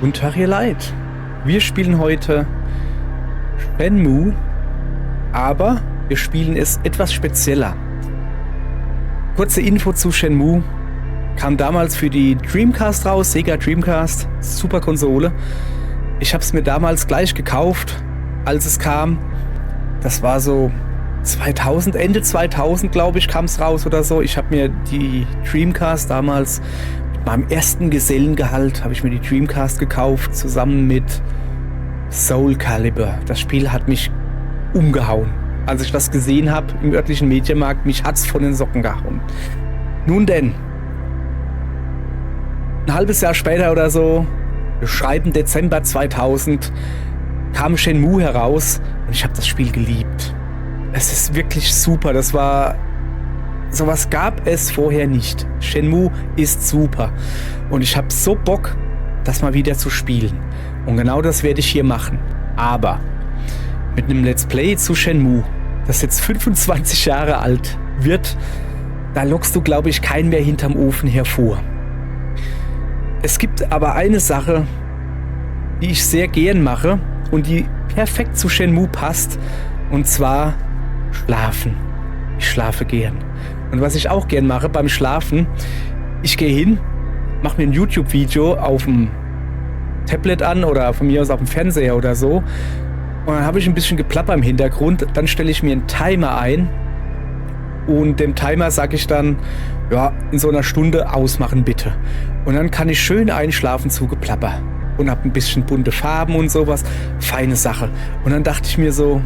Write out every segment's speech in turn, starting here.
Guten Tag, ihr Leid. Wir spielen heute Shenmue, aber wir spielen es etwas spezieller. Kurze Info zu Shenmue. Kam damals für die Dreamcast raus, Sega Dreamcast, super Konsole. Ich habe es mir damals gleich gekauft, als es kam. Das war so 2000, Ende 2000, glaube ich, kam es raus oder so. Ich habe mir die Dreamcast damals mit meinem ersten Gesellengehalt, habe ich mir die Dreamcast gekauft, zusammen mit Soul Calibur. Das Spiel hat mich umgehauen. Als ich das gesehen habe im örtlichen Mediamarkt, mich hat's von den Socken gehauen. Nun denn, ein halbes Jahr später oder so, wir schreiben Dezember 2000, kam Shenmue heraus und ich habe das Spiel geliebt. Es ist wirklich super. Das war... Sowas gab es vorher nicht. Shenmue ist super. Und ich habe so Bock, das mal wieder zu spielen. Und genau das werde ich hier machen. Aber mit einem Let's Play zu Shenmue, das jetzt 25 Jahre alt wird, da lockst du, glaube ich, keinen mehr hinterm Ofen hervor. Es gibt aber eine Sache, die ich sehr gern mache und die perfekt zu Shenmue passt, und zwar schlafen. Ich schlafe gern. Und was ich auch gern mache beim Schlafen, ich gehe hin, mache mir ein YouTube-Video auf dem Tablet an oder von mir aus auf dem Fernseher oder so, und dann habe ich ein bisschen Geplapper im Hintergrund, dann stelle ich mir einen Timer ein und dem Timer sage ich dann, ja, in so einer Stunde ausmachen bitte. Und dann kann ich schön einschlafen zu Geplapper und habe ein bisschen bunte Farben und sowas. Feine Sache. Und dann dachte ich mir so,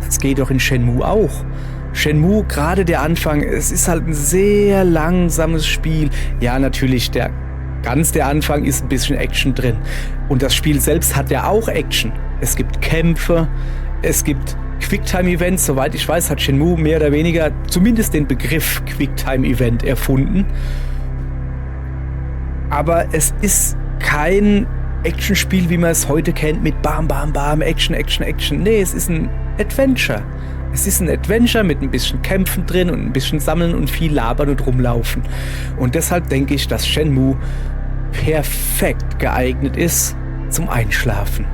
das geht doch in Shenmue auch. Shenmue, gerade der Anfang, es ist halt ein sehr langsames Spiel. Ja, natürlich, der Anfang ist ein bisschen Action drin. Und das Spiel selbst hat ja auch Action. Es gibt Kämpfe, es gibt Quicktime-Events. Soweit ich weiß, hat Shenmue mehr oder weniger zumindest den Begriff Quicktime-Event erfunden. Aber es ist kein Actionspiel, wie man es heute kennt, mit Bam, Bam, Bam, Action, Action, Action. Nee, es ist ein Adventure. Es ist ein Adventure mit ein bisschen Kämpfen drin und ein bisschen Sammeln und viel Labern und Rumlaufen. Und deshalb denke ich, dass Shenmue perfekt geeignet ist zum Einschlafen.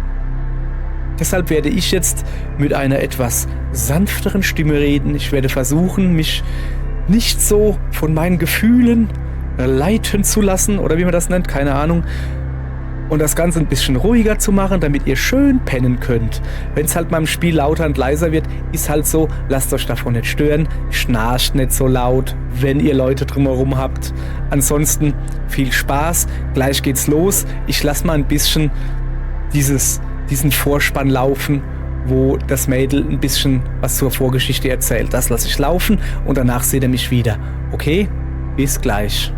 Deshalb werde ich jetzt mit einer etwas sanfteren Stimme reden. Ich werde versuchen, mich nicht so von meinen Gefühlen leiten zu lassen, oder wie man das nennt, keine Ahnung. Und das Ganze ein bisschen ruhiger zu machen, damit ihr schön pennen könnt. Wenn es halt beim Spiel lauter und leiser wird, ist halt so, lasst euch davon nicht stören, schnarcht nicht so laut, wenn ihr Leute drumherum habt. Ansonsten viel Spaß, gleich geht's los. Ich lasse mal ein bisschen diesen Vorspann laufen, wo das Mädel ein bisschen was zur Vorgeschichte erzählt. Das lasse ich laufen und danach seht ihr mich wieder. Okay? Bis gleich.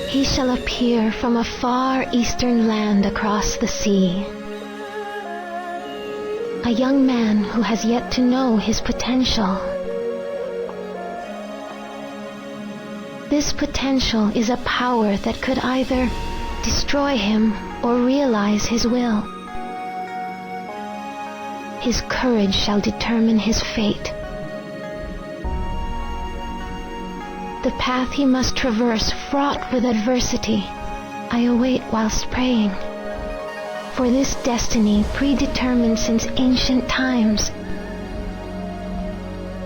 He shall appear from a far eastern land across the sea. A young man who has yet to know his potential. This potential is a power that could either destroy him or realize his will. His courage shall determine his fate. The path he must traverse, fraught with adversity, I await whilst praying. For this destiny predetermined since ancient times.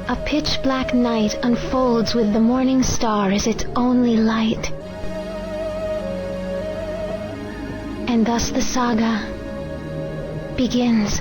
A pitch-black night unfolds with the morning star as its only light. And thus the saga begins.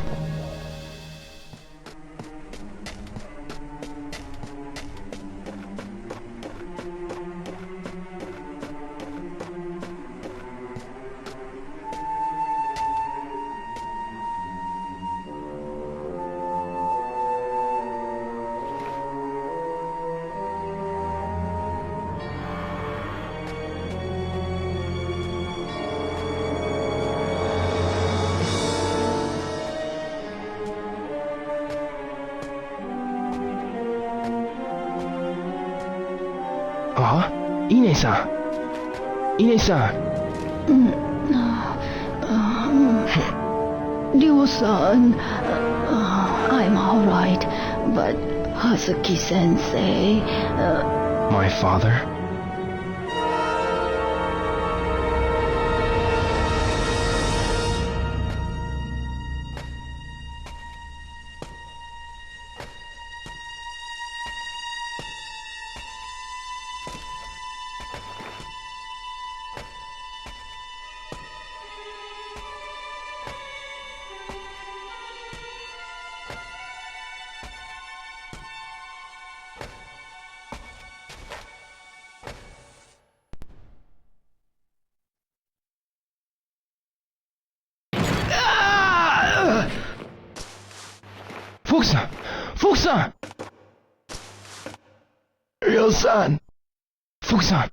Ine-san. Ine-san. Ryo-san, I'm alright, but Hazuki-sensei, My father? Fukusan! Fukusan! Ryo-san! Fukusan!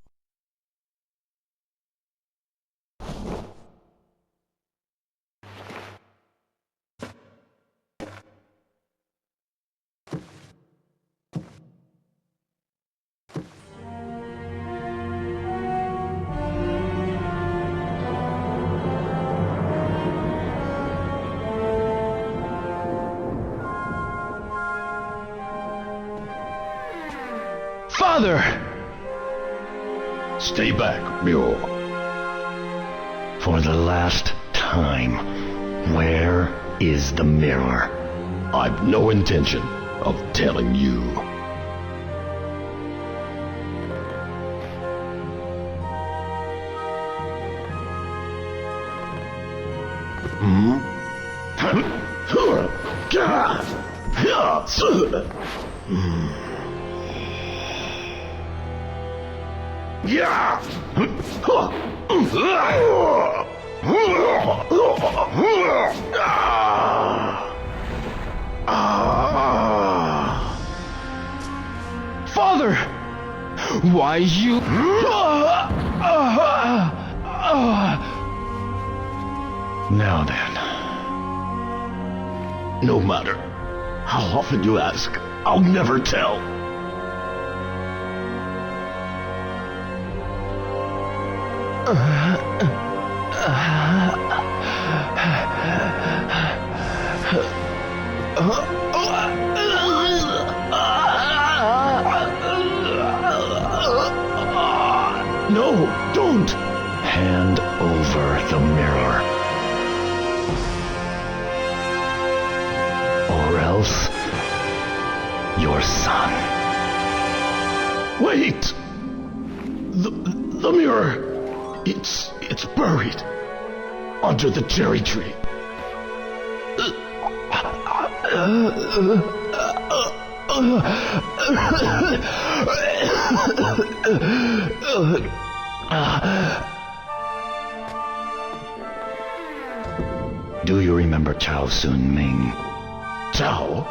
Father! Stay back, Ryo. For the last time, where is the mirror? I've no intention of telling you. Yeah. Father! Why you... Now then, no matter how often you ask, I'll never tell. No, don't! Hand over the mirror. Or else, your son. Wait! The mirror! It's buried under the cherry tree. Do you remember Chao Sun-Ming? Chao?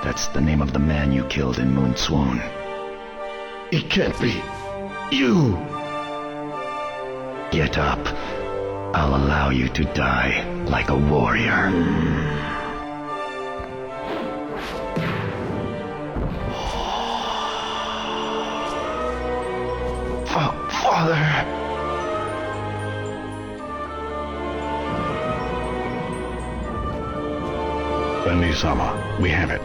That's the name of the man you killed in Moon Swoon. It can't be. You! Get up. I'll allow you to die like a warrior. Father... Bendy-sama, we have it.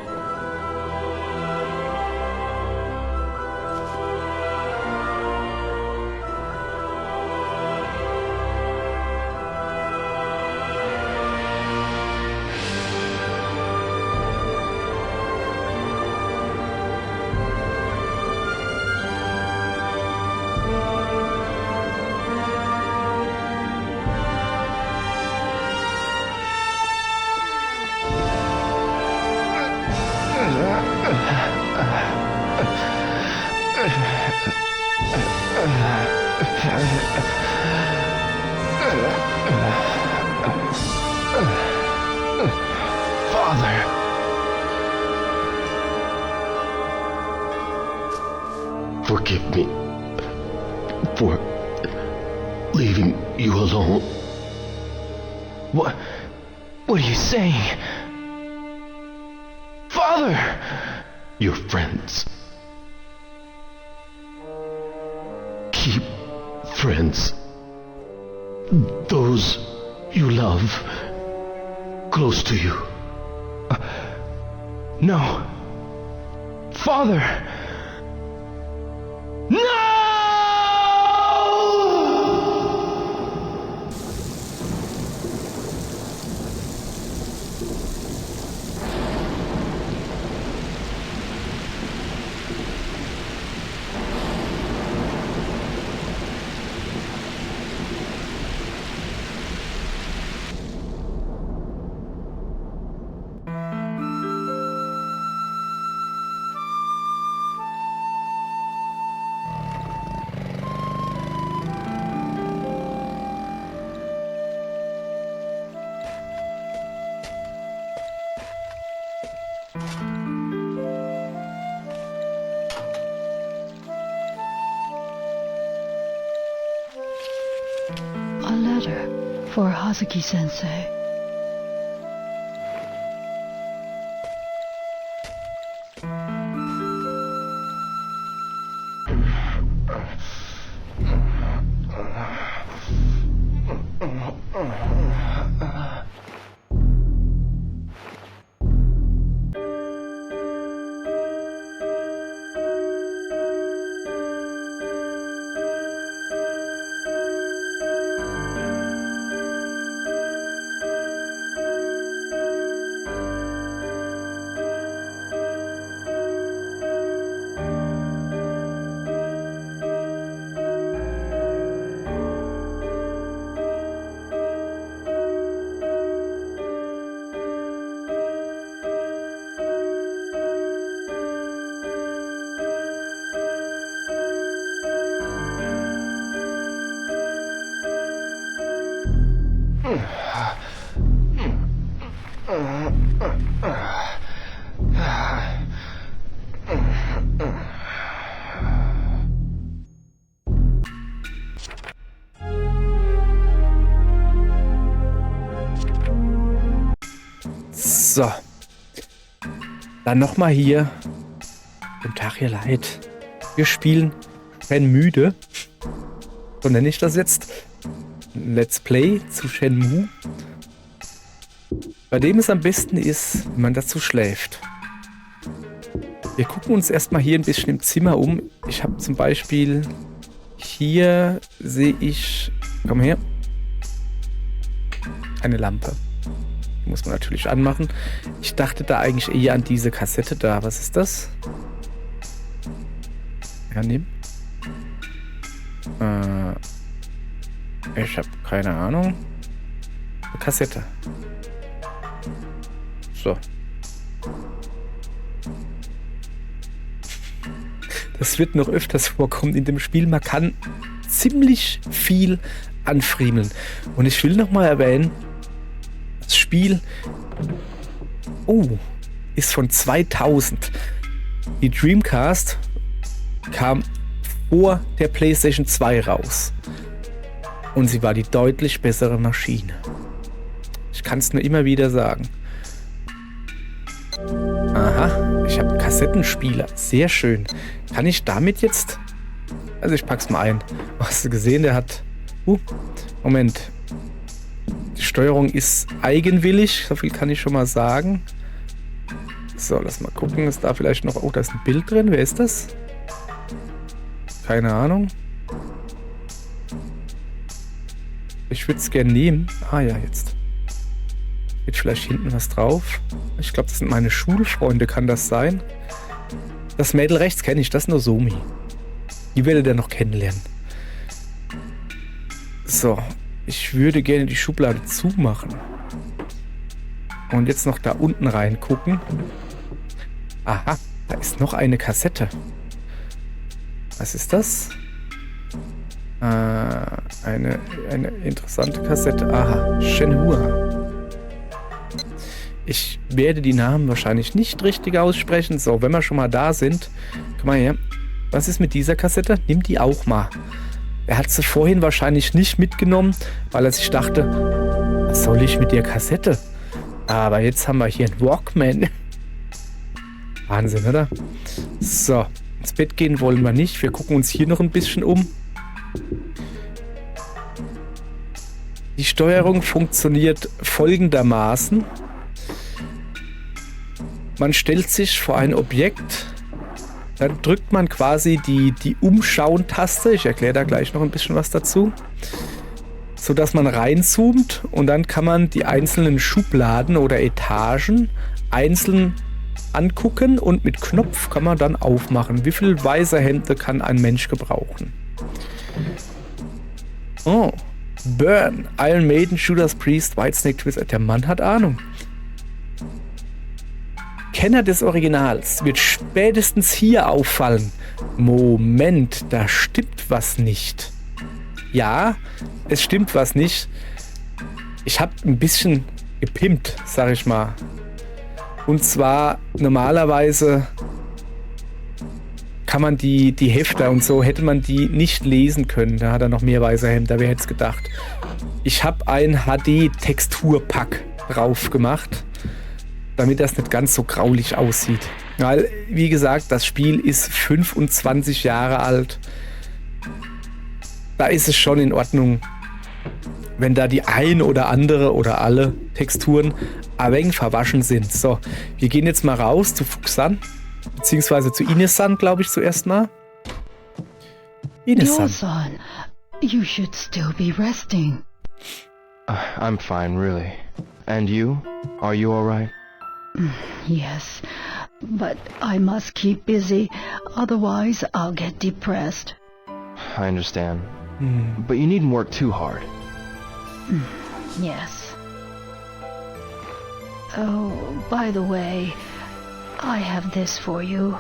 Father... Forgive me for leaving you alone. What are you saying? Father! Your friends. keep friends, those you love, close to you. No. Father! No! A letter for Hazuki-sensei. So. Dann nochmal hier. Guten Tag, ihr Leid. Wir spielen Shenmue. So nenne ich das jetzt. Ein Let's Play zu Shenmue. Bei dem es am besten ist, wenn man dazu schläft. Wir gucken uns erstmal hier ein bisschen im Zimmer um. Ich habe zum Beispiel hier sehe ich, komm her, eine Lampe. Die muss man natürlich anmachen. Ich dachte da eigentlich eher an diese Kassette da. Was ist das? Ja, nimm. Ich habe keine Ahnung. Eine Kassette. So. Das wird noch öfters vorkommen in dem Spiel. Man kann ziemlich viel anfriemeln. Und ich will noch mal erwähnen, das Spiel ist von 2000. Die Dreamcast kam vor der PlayStation 2 raus. Und sie war die deutlich bessere Maschine. Ich kann es nur immer wieder sagen. Aha, ich habe einen Kassettenspieler. Sehr schön. Kann ich damit jetzt... Also ich pack's mal ein. Hast du gesehen, der hat... Moment. Die Steuerung ist eigenwillig. So viel kann ich schon mal sagen. So, lass mal gucken. Ist da vielleicht noch... Oh, da ist ein Bild drin. Wer ist das? Keine Ahnung. Ich würde es gerne nehmen. Ah ja, jetzt. Geht vielleicht hinten was drauf. Ich glaube, das sind meine Schulfreunde. Kann das sein? Das Mädel rechts kenne ich. Das ist Nozomi. Die werdet ihr noch kennenlernen. So. Ich würde gerne die Schublade zumachen. Und jetzt noch da unten reingucken. Aha. Da ist noch eine Kassette. Was ist das? Eine interessante Kassette. Aha, Shenhua. Ich werde die Namen wahrscheinlich nicht richtig aussprechen. So, wenn wir schon mal da sind, guck mal her. Was ist mit dieser Kassette? Nimm die auch mal. Er hat sie vorhin wahrscheinlich nicht mitgenommen, weil er sich dachte, was soll ich mit der Kassette? Aber jetzt haben wir hier einen Walkman. Wahnsinn, oder? So, ins Bett gehen wollen wir nicht. Wir gucken uns hier noch ein bisschen um. Die Steuerung funktioniert folgendermaßen. Man stellt sich vor ein Objekt, dann drückt man quasi die Umschauen-Taste. Ich erkläre da gleich noch ein bisschen was dazu. Sodass man reinzoomt und dann kann man die einzelnen Schubladen oder Etagen einzeln angucken und mit Knopf kann man dann aufmachen. Wie viel weiße Hände kann ein Mensch gebrauchen? Oh, Burn, Iron Maiden, Judas Priest, Whitesnake Twist. Der Mann hat Ahnung. Kenner des Originals wird spätestens hier auffallen. Moment, da stimmt was nicht. Ja, es stimmt was nicht. Ich habe ein bisschen gepimpt, sag ich mal. Und zwar normalerweise kann man die Hefter und so, hätte man die nicht lesen können. Da hat er noch mehr weiße Hemder, wer hätte es gedacht. Ich habe ein HD-Texturpack drauf gemacht, damit das nicht ganz so graulich aussieht. Weil, wie gesagt, das Spiel ist 25 Jahre alt. Da ist es schon in Ordnung, wenn da die ein oder andere oder alle Texturen ein wenig verwaschen sind. So, wir gehen jetzt mal raus zu Fuchsan, beziehungsweise zu Ines-san, glaube ich, zuerst mal. Ines-san. Son, you should still be resting. I'm fine, really. And you? Are you alright? Yes, but I must keep busy, otherwise I'll get depressed. I understand. But you needn't work too hard. Yes. Oh, by the way, I have this for you.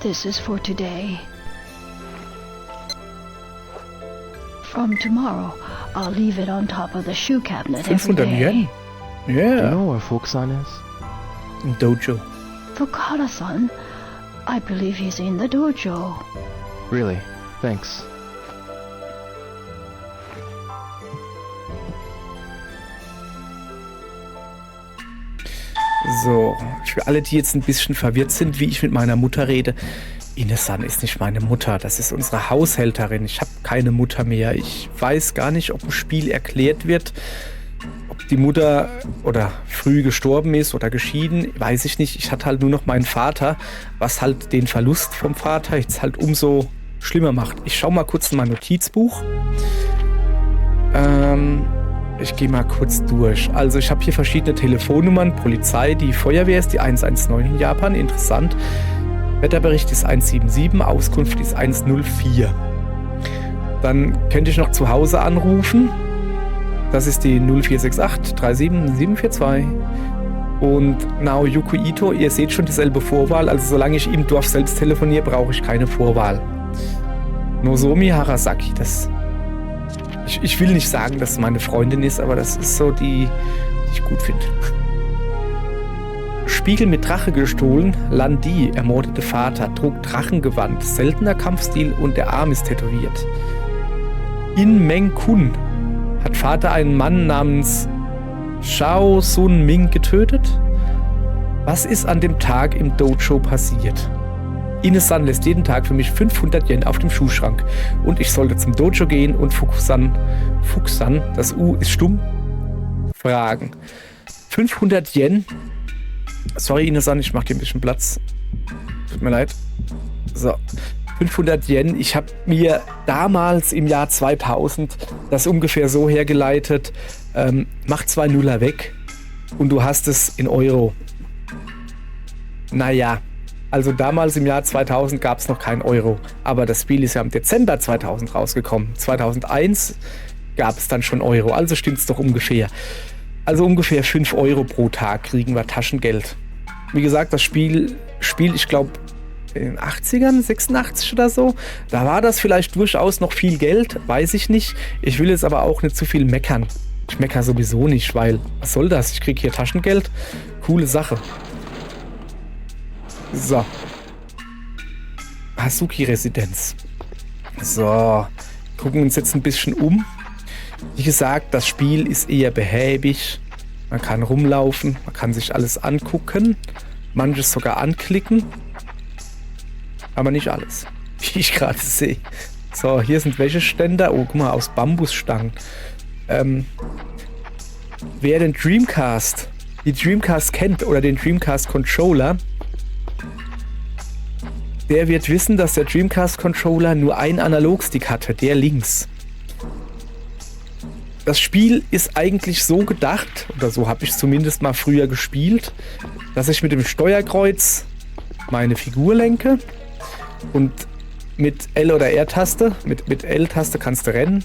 This is for today. From tomorrow, I'll leave it on top of the shoe cabinet every 500 day. Yen? Do you Yeah. know where Fukusan is? Im Dojo. Fukara-san, I believe he's in the dojo. Really? Thanks. So, für alle, die jetzt ein bisschen verwirrt sind, wie ich mit meiner Mutter rede. Ines-san ist nicht meine Mutter, das ist unsere Haushälterin. Ich habe keine Mutter mehr. Ich weiß gar nicht, ob im Spiel erklärt wird, ob die Mutter oder früh gestorben ist oder geschieden, weiß ich nicht. Ich hatte halt nur noch meinen Vater, was halt den Verlust vom Vater jetzt halt umso schlimmer macht. Ich schaue mal kurz in mein Notizbuch. Ich gehe mal kurz durch. Also ich habe hier verschiedene Telefonnummern. Polizei, die Feuerwehr ist die 119 in Japan. Interessant. Wetterbericht ist 177, Auskunft ist 104. Dann könnte ich noch zu Hause anrufen. Das ist die 0468 37 742. Und Naoyuki Ito, ihr seht schon dieselbe Vorwahl. Also solange ich im Dorf selbst telefoniere, brauche ich keine Vorwahl. Nozomi Harasaki, das... Ich will nicht sagen, dass es meine Freundin ist, aber das ist so die ich gut finde. Spiegel mit Drache gestohlen, Landi, ermordete Vater, trug Drachengewand, seltener Kampfstil und der Arm ist tätowiert. In Meng Kun hat Vater einen Mann namens Shao Sun Ming getötet. Was ist an dem Tag im Dojo passiert? Ines-san lässt jeden Tag für mich 500 Yen auf dem Schuhschrank und ich sollte zum Dojo gehen und Fuchsan, das U ist stumm, fragen. 500 Yen. Sorry Ines-san, ich mache dir ein bisschen Platz. Tut mir leid. So, 500 Yen. Ich habe mir damals im Jahr 2000 das ungefähr so hergeleitet, mach 2 Nuller weg und du hast es in Euro. Naja. Also damals im Jahr 2000 gab es noch keinen Euro, aber das Spiel ist ja im Dezember 2000 rausgekommen. 2001 gab es dann schon Euro, also stimmt es doch ungefähr. Also ungefähr 5 Euro pro Tag kriegen wir Taschengeld. Wie gesagt, das Spiel, ich glaube in den 80ern, 86 oder so, da war das vielleicht durchaus noch viel Geld, weiß ich nicht. Ich will jetzt aber auch nicht zu viel meckern. Ich meckere sowieso nicht, weil was soll das? Ich kriege hier Taschengeld, coole Sache. So. Hazuki-Residenz. So. Gucken uns jetzt ein bisschen um. Wie gesagt, das Spiel ist eher behäbig. Man kann rumlaufen, man kann sich alles angucken. Manches sogar anklicken. Aber nicht alles. Wie ich gerade sehe. So, hier sind Wäscheständer. Oh, guck mal, aus Bambusstangen. Wer den Dreamcast, die Dreamcast kennt oder den Dreamcast Controller, der wird wissen, dass der Dreamcast Controller nur einen Analogstick hatte, der links. Das Spiel ist eigentlich so gedacht, oder so habe ich es zumindest mal früher gespielt, dass ich mit dem Steuerkreuz meine Figur lenke und mit L- oder R-Taste, mit L-Taste kannst du rennen.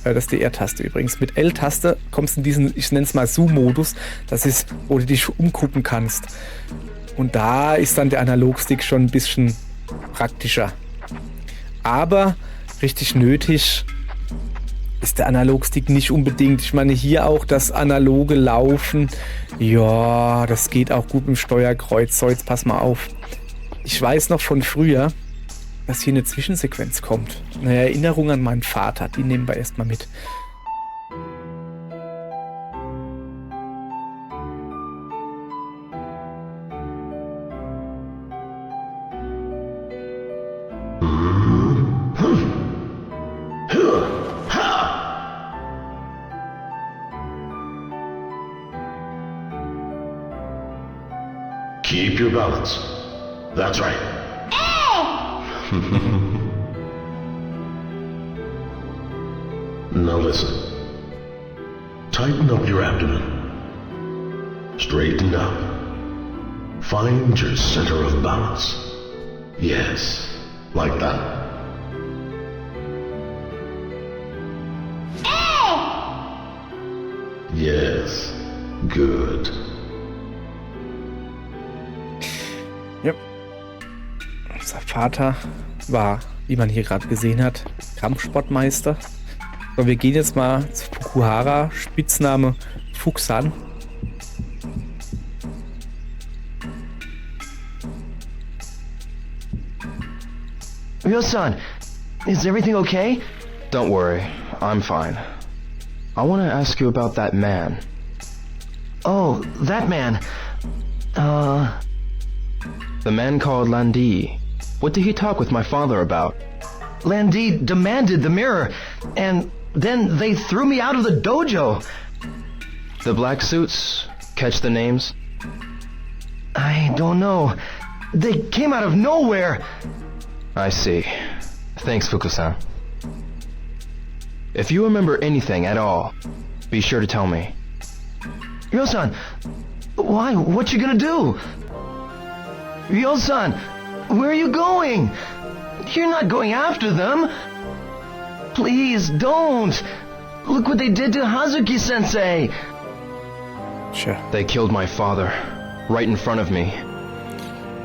Das ist die R-Taste übrigens. Mit L-Taste kommst du in diesen, ich nenne es mal Zoom-Modus, das ist, wo du dich umgucken kannst. Und da ist dann der Analogstick schon ein bisschen praktischer. Aber richtig nötig ist der Analogstick nicht unbedingt. Ich meine, hier auch das analoge Laufen. Ja, das geht auch gut mit dem Steuerkreuz. So, jetzt pass mal auf. Ich weiß noch von früher, dass hier eine Zwischensequenz kommt. Eine Erinnerung an meinen Vater. Die nehmen wir erstmal mit. Keep your balance. That's right. Now listen. Tighten up your abdomen. Straighten up. Find your center of balance. Yes, like that. Yes, good. Ja. Unser Vater war, wie man hier gerade gesehen hat, Kampfsportmeister. So, wir gehen jetzt mal zu Fukuhara, Spitzname Fuxan. Ryo-san, is everything okay? Don't worry, I'm fine. I want to ask you about that man. Oh, that man. The man called Landi. What did he talk with my father about? Landi demanded the mirror, and then they threw me out of the dojo. The black suits? Catch the names? I don't know. They came out of nowhere. I see. Thanks, Fukusan. If you remember anything at all, be sure to tell me. Ryo-san, why? What you gonna do? Ryo-san, where are you going? You're not going after them. Please, don't. Look what they did to Hazuki-sensei. Tja. They killed my father, right in front of me.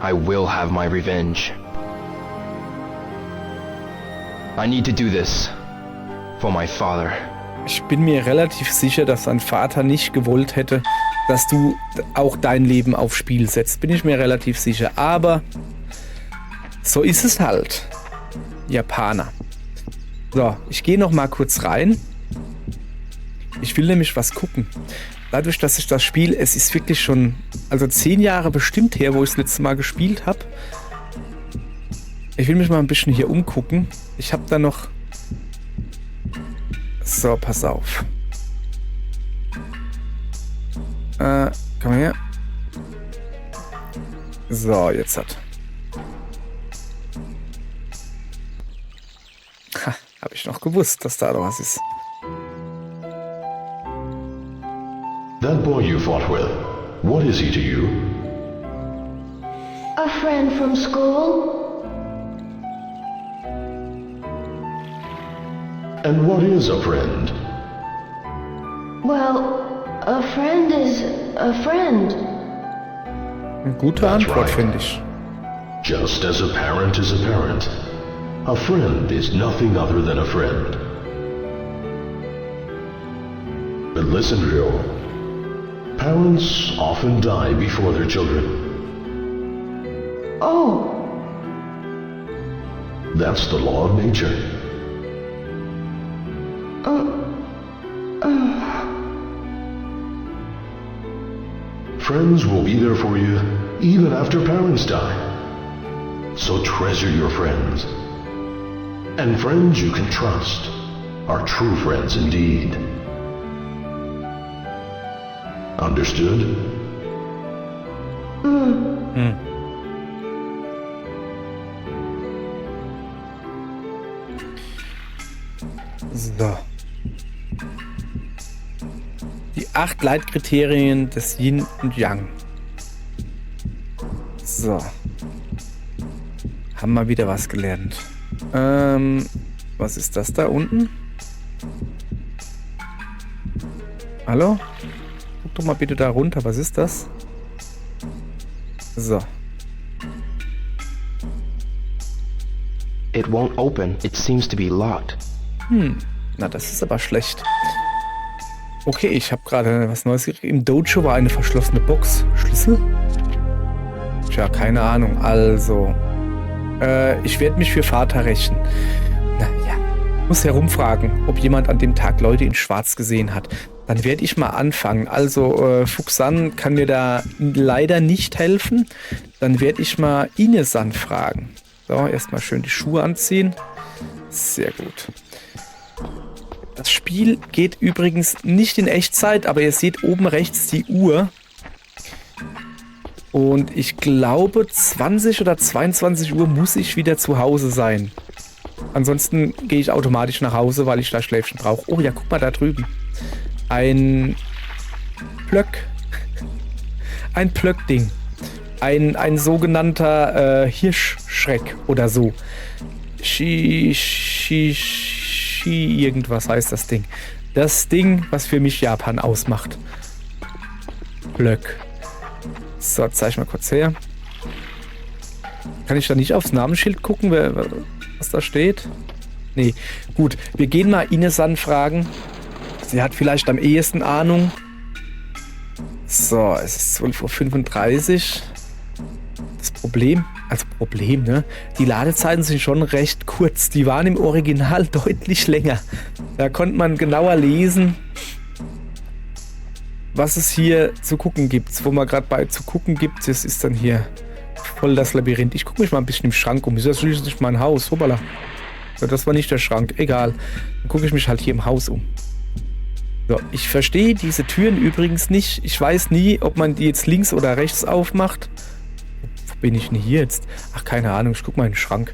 I will have my revenge. I need to do this. For my father. Ich bin mir relativ sicher, dass dein Vater nicht gewollt hätte, dass du auch dein Leben aufs Spiel setzt. Bin ich mir relativ sicher. Aber so ist es halt. Japaner. So, ich gehe noch mal kurz rein. Ich will nämlich was gucken. Dadurch, dass ich das Spiel, es ist wirklich schon, also 10 Jahre bestimmt her, wo ich das letzte Mal gespielt habe. Ich will mich mal ein bisschen hier umgucken. Ich habe da noch... So, pass auf. Komm her. So, jetzt hat. Ha, hab ich noch gewusst, dass da noch was ist. That boy you fought with, what is he to you? A friend from school? And what is a friend? Well, a friend is a friend. Eine gute That's Antwort, right. finde ich. Just as a parent is a parent, a friend is nothing other than a friend. But listen, Ryo. Parents often die before their children. Oh, That's the law of nature. Friends will be there for you even after parents die. So treasure your friends. And friends you can trust are true friends indeed. Understood? So. Die 8 Leitkriterien des Yin und Yang. So. Haben wir wieder was gelernt. Was ist das da unten? Hallo? Guck doch mal bitte da runter. Was ist das? So. It won't open. It seems to be locked. Na, das ist aber schlecht. Okay, ich habe gerade was Neues gekriegt. Im Dojo war eine verschlossene Box. Schlüssel? Tja, keine Ahnung. Also, ich werde mich für Vater rächen. Naja, muss herumfragen, ob jemand an dem Tag Leute in Schwarz gesehen hat. Dann werde ich mal anfangen. Also, Fuxan kann mir da leider nicht helfen. Dann werde ich mal Inesan fragen. So, erstmal schön die Schuhe anziehen. Sehr gut. Das Spiel geht übrigens nicht in Echtzeit, aber ihr seht oben rechts die Uhr. Und ich glaube, 20 oder 22 Uhr muss ich wieder zu Hause sein. Ansonsten gehe ich automatisch nach Hause, weil ich da Schläfchen brauche. Oh ja, guck mal da drüben. Ein Plöck. Ein Plöck-Ding. Ein sogenannter Hirschschreck oder so. Irgendwas heißt das Ding. Das Ding, was für mich Japan ausmacht. Plöck. So, zeig mal kurz her. Kann ich da nicht aufs Namensschild gucken, was da steht? Nee. Gut, wir gehen mal Inesan fragen. Sie hat vielleicht am ehesten Ahnung. So, es ist 12:35 Uhr. Das Problem, ne? Die Ladezeiten sind schon recht kurz. Die waren im Original deutlich länger. Da konnte man genauer lesen, was es hier zu gucken gibt. Wo man gerade bei zu gucken gibt, das ist dann hier voll das Labyrinth. Ich gucke mich mal ein bisschen im Schrank um. Ist das schließlich mein Haus? Hoppala. Ja, das war nicht der Schrank. Egal. Dann gucke ich mich halt hier im Haus um. So, ich verstehe diese Türen übrigens nicht. Ich weiß nie, ob man die jetzt links oder rechts aufmacht. Wo bin ich denn hier jetzt? Ach, keine Ahnung. Ich guck mal in den Schrank.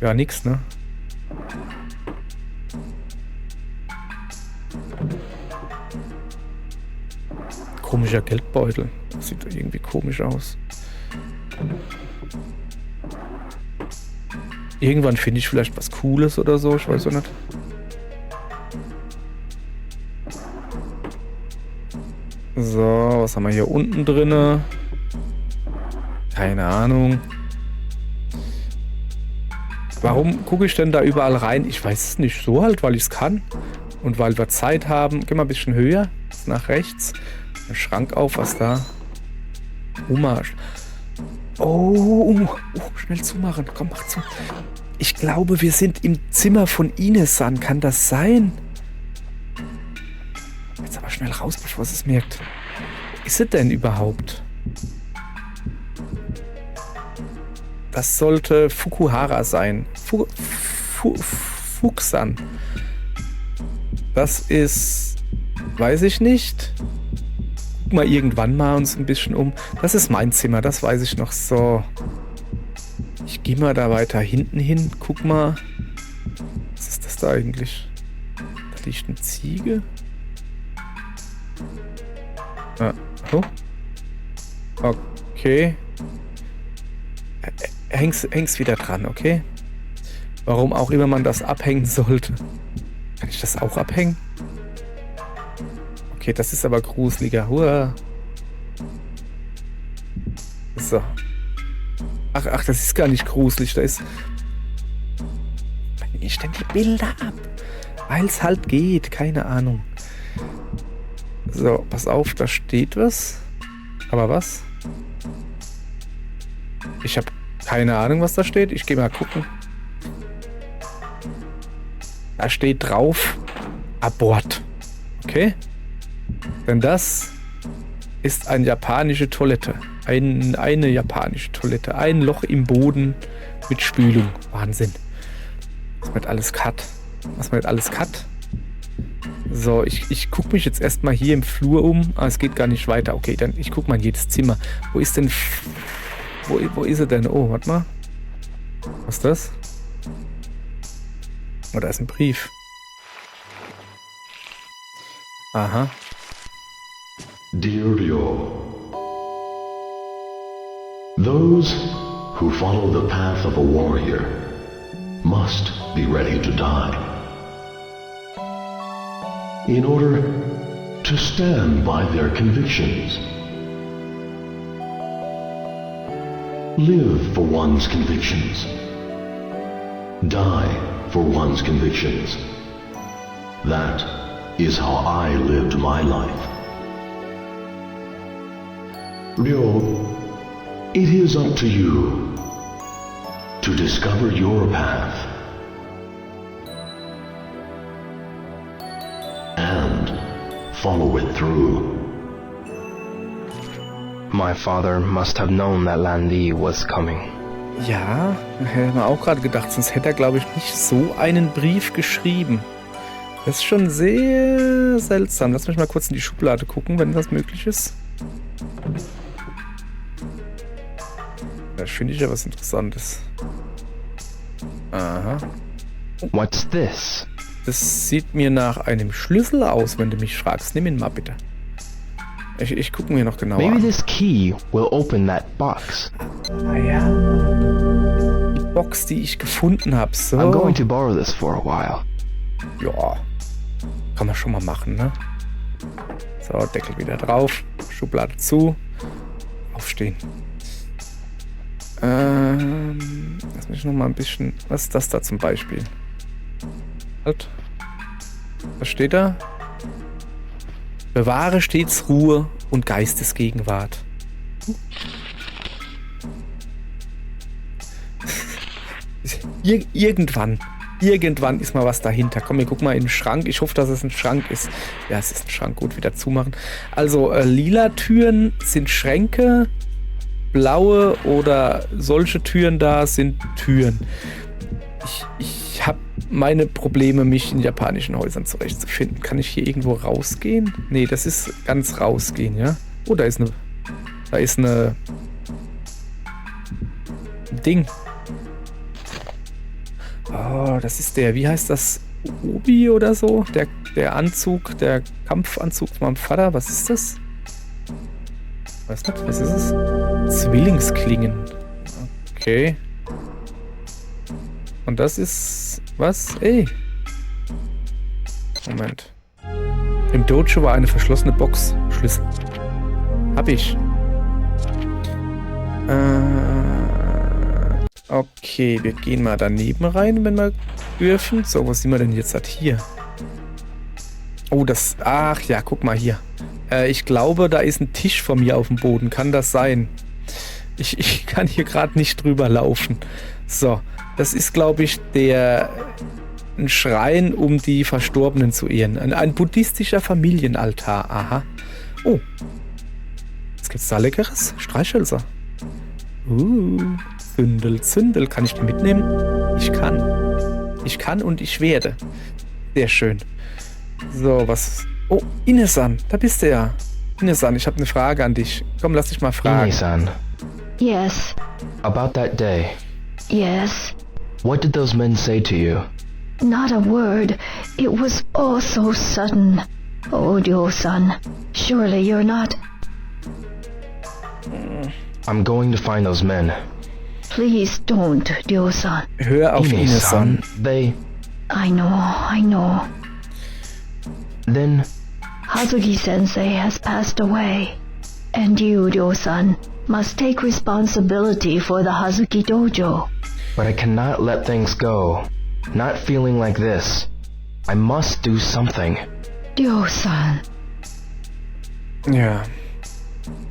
Ja, nix, ne? Komischer Geldbeutel. Das sieht doch irgendwie komisch aus. Irgendwann finde ich vielleicht was Cooles oder so. Ich weiß auch nicht. So, was haben wir hier unten drinne? Keine Ahnung. Warum gucke ich denn da überall rein? Ich weiß es nicht. So halt, weil ich es kann. Und weil wir Zeit haben. Geh mal ein bisschen höher. Nach rechts. Ein Schrank auf, was da? Hommage. Oh, schnell zumachen. Komm, mach zu. Ich glaube, wir sind im Zimmer von Inesan. Kann das sein? Jetzt aber schnell raus, bevor es merkt. Wo ist es denn überhaupt? Das sollte Fukuhara sein. Fuxan. Das ist... Weiß ich nicht. Guck mal irgendwann mal uns ein bisschen um. Das ist mein Zimmer, das weiß ich noch. So. Ich gehe mal da weiter hinten hin. Guck mal. Was ist das da eigentlich? Da liegt eine Ziege. Ah, oh. Okay. Häng's wieder dran, okay? Warum auch immer man das abhängen sollte. Kann ich das auch abhängen? Okay, das ist aber gruseliger. Hua. So. Ach, das ist gar nicht gruselig. Da ist... Bringe ich denn die Bilder ab? Weil es halt geht. Keine Ahnung. So, pass auf, da steht was. Aber was? Ich habe keine Ahnung, was da steht. Ich gehe mal gucken. Da steht drauf Abort. Okay? Denn das ist eine japanische Toilette. Eine japanische Toilette. Ein Loch im Boden mit Spülung. Wahnsinn. Was wird alles Cut? So, ich gucke mich jetzt erstmal hier im Flur um. Ah, es geht gar nicht weiter. Okay, dann ich gucke mal in jedes Zimmer. Wo ist denn... Wo ist er denn? Oh, warte mal. Was ist das? Oh, da ist ein Brief. Aha. Dear Ryo, those who follow the path of a warrior must be ready to die. In order to stand by their convictions. Live for one's convictions. Die for one's convictions. That is how I lived my life. Ryo, it is up to you to discover your path and follow it through. My father must have known that Lan Di was coming. Ja, hätte man auch gerade gedacht, sonst hätte er, glaube ich, nicht so einen Brief geschrieben. Das ist schon sehr seltsam. Lass mich mal kurz in die Schublade gucken, wenn das möglich ist. Da finde ich ja was Interessantes. Aha. What's this? Das sieht mir nach einem Schlüssel aus, wenn du mich fragst. Nimm ihn mal bitte. Ich gucke mir noch genauer Maybe an. this key will open that box. Ah ja. Die Box, die ich gefunden habe. So. I'm going to borrow this for a while. Ja. Kann man schon mal machen, ne? So, Deckel wieder drauf. Schublade zu. Aufstehen. Lass mich noch mal ein bisschen... Was ist das da zum Beispiel? Halt. Was steht da? Bewahre stets Ruhe und Geistesgegenwart. Irgendwann ist mal was dahinter. Komm, wir gucken mal in den Schrank. Ich hoffe, dass es ein Schrank ist. Ja, es ist ein Schrank. Gut, wieder zumachen. Also, lila Türen sind Schränke. Blaue oder solche Türen da sind Türen. Ich habe meine Probleme, mich in japanischen Häusern zurechtzufinden. Kann ich hier irgendwo rausgehen? Nee, das ist ganz rausgehen, ja? Oh, da ist eine Ding. Oh, das ist der, wie heißt das? Obi oder so? Der Anzug, der Kampfanzug von meinem Vater. Was ist das? Weißt du, was ist es? Zwillingsklingen. Okay. Und das ist... Was? Ey. Moment. Im Dojo war eine verschlossene Box. Schlüssel. Hab ich. Okay, wir gehen mal daneben rein, wenn wir dürfen. So, was sind wir denn jetzt hier? Oh, das... Ach ja, guck mal hier. Ich glaube, da ist ein Tisch von mir auf dem Boden. Kann das sein? Ich kann hier gerade nicht drüber laufen. So, das ist, glaube ich, ein Schrein, um die Verstorbenen zu ehren. Ein buddhistischer Familienaltar. Aha. Oh. Was gibt's da Leckeres? Streichhölzer. Zündel. Kann ich die mitnehmen? Ich kann und ich werde. Sehr schön. So, was... Oh, Ine-san, da bist du ja. Ine-san, ich habe eine Frage an dich. Komm, lass dich mal fragen. Ine-san, Yes, about that day, yes. what did those men say to you? Not a word. It was all so sudden. Oh, Ryo-san, surely you're not... I'm going to find those men. Please don't, Ryo-san. Hör auf Ine-san. They... I know. Then... Hazuki-sensei has passed away. And you, Ryo-san, must take responsibility for the Hazuki Dojo. But I cannot let things go. Not feeling like this. I must do something. Ryo-san. Ja.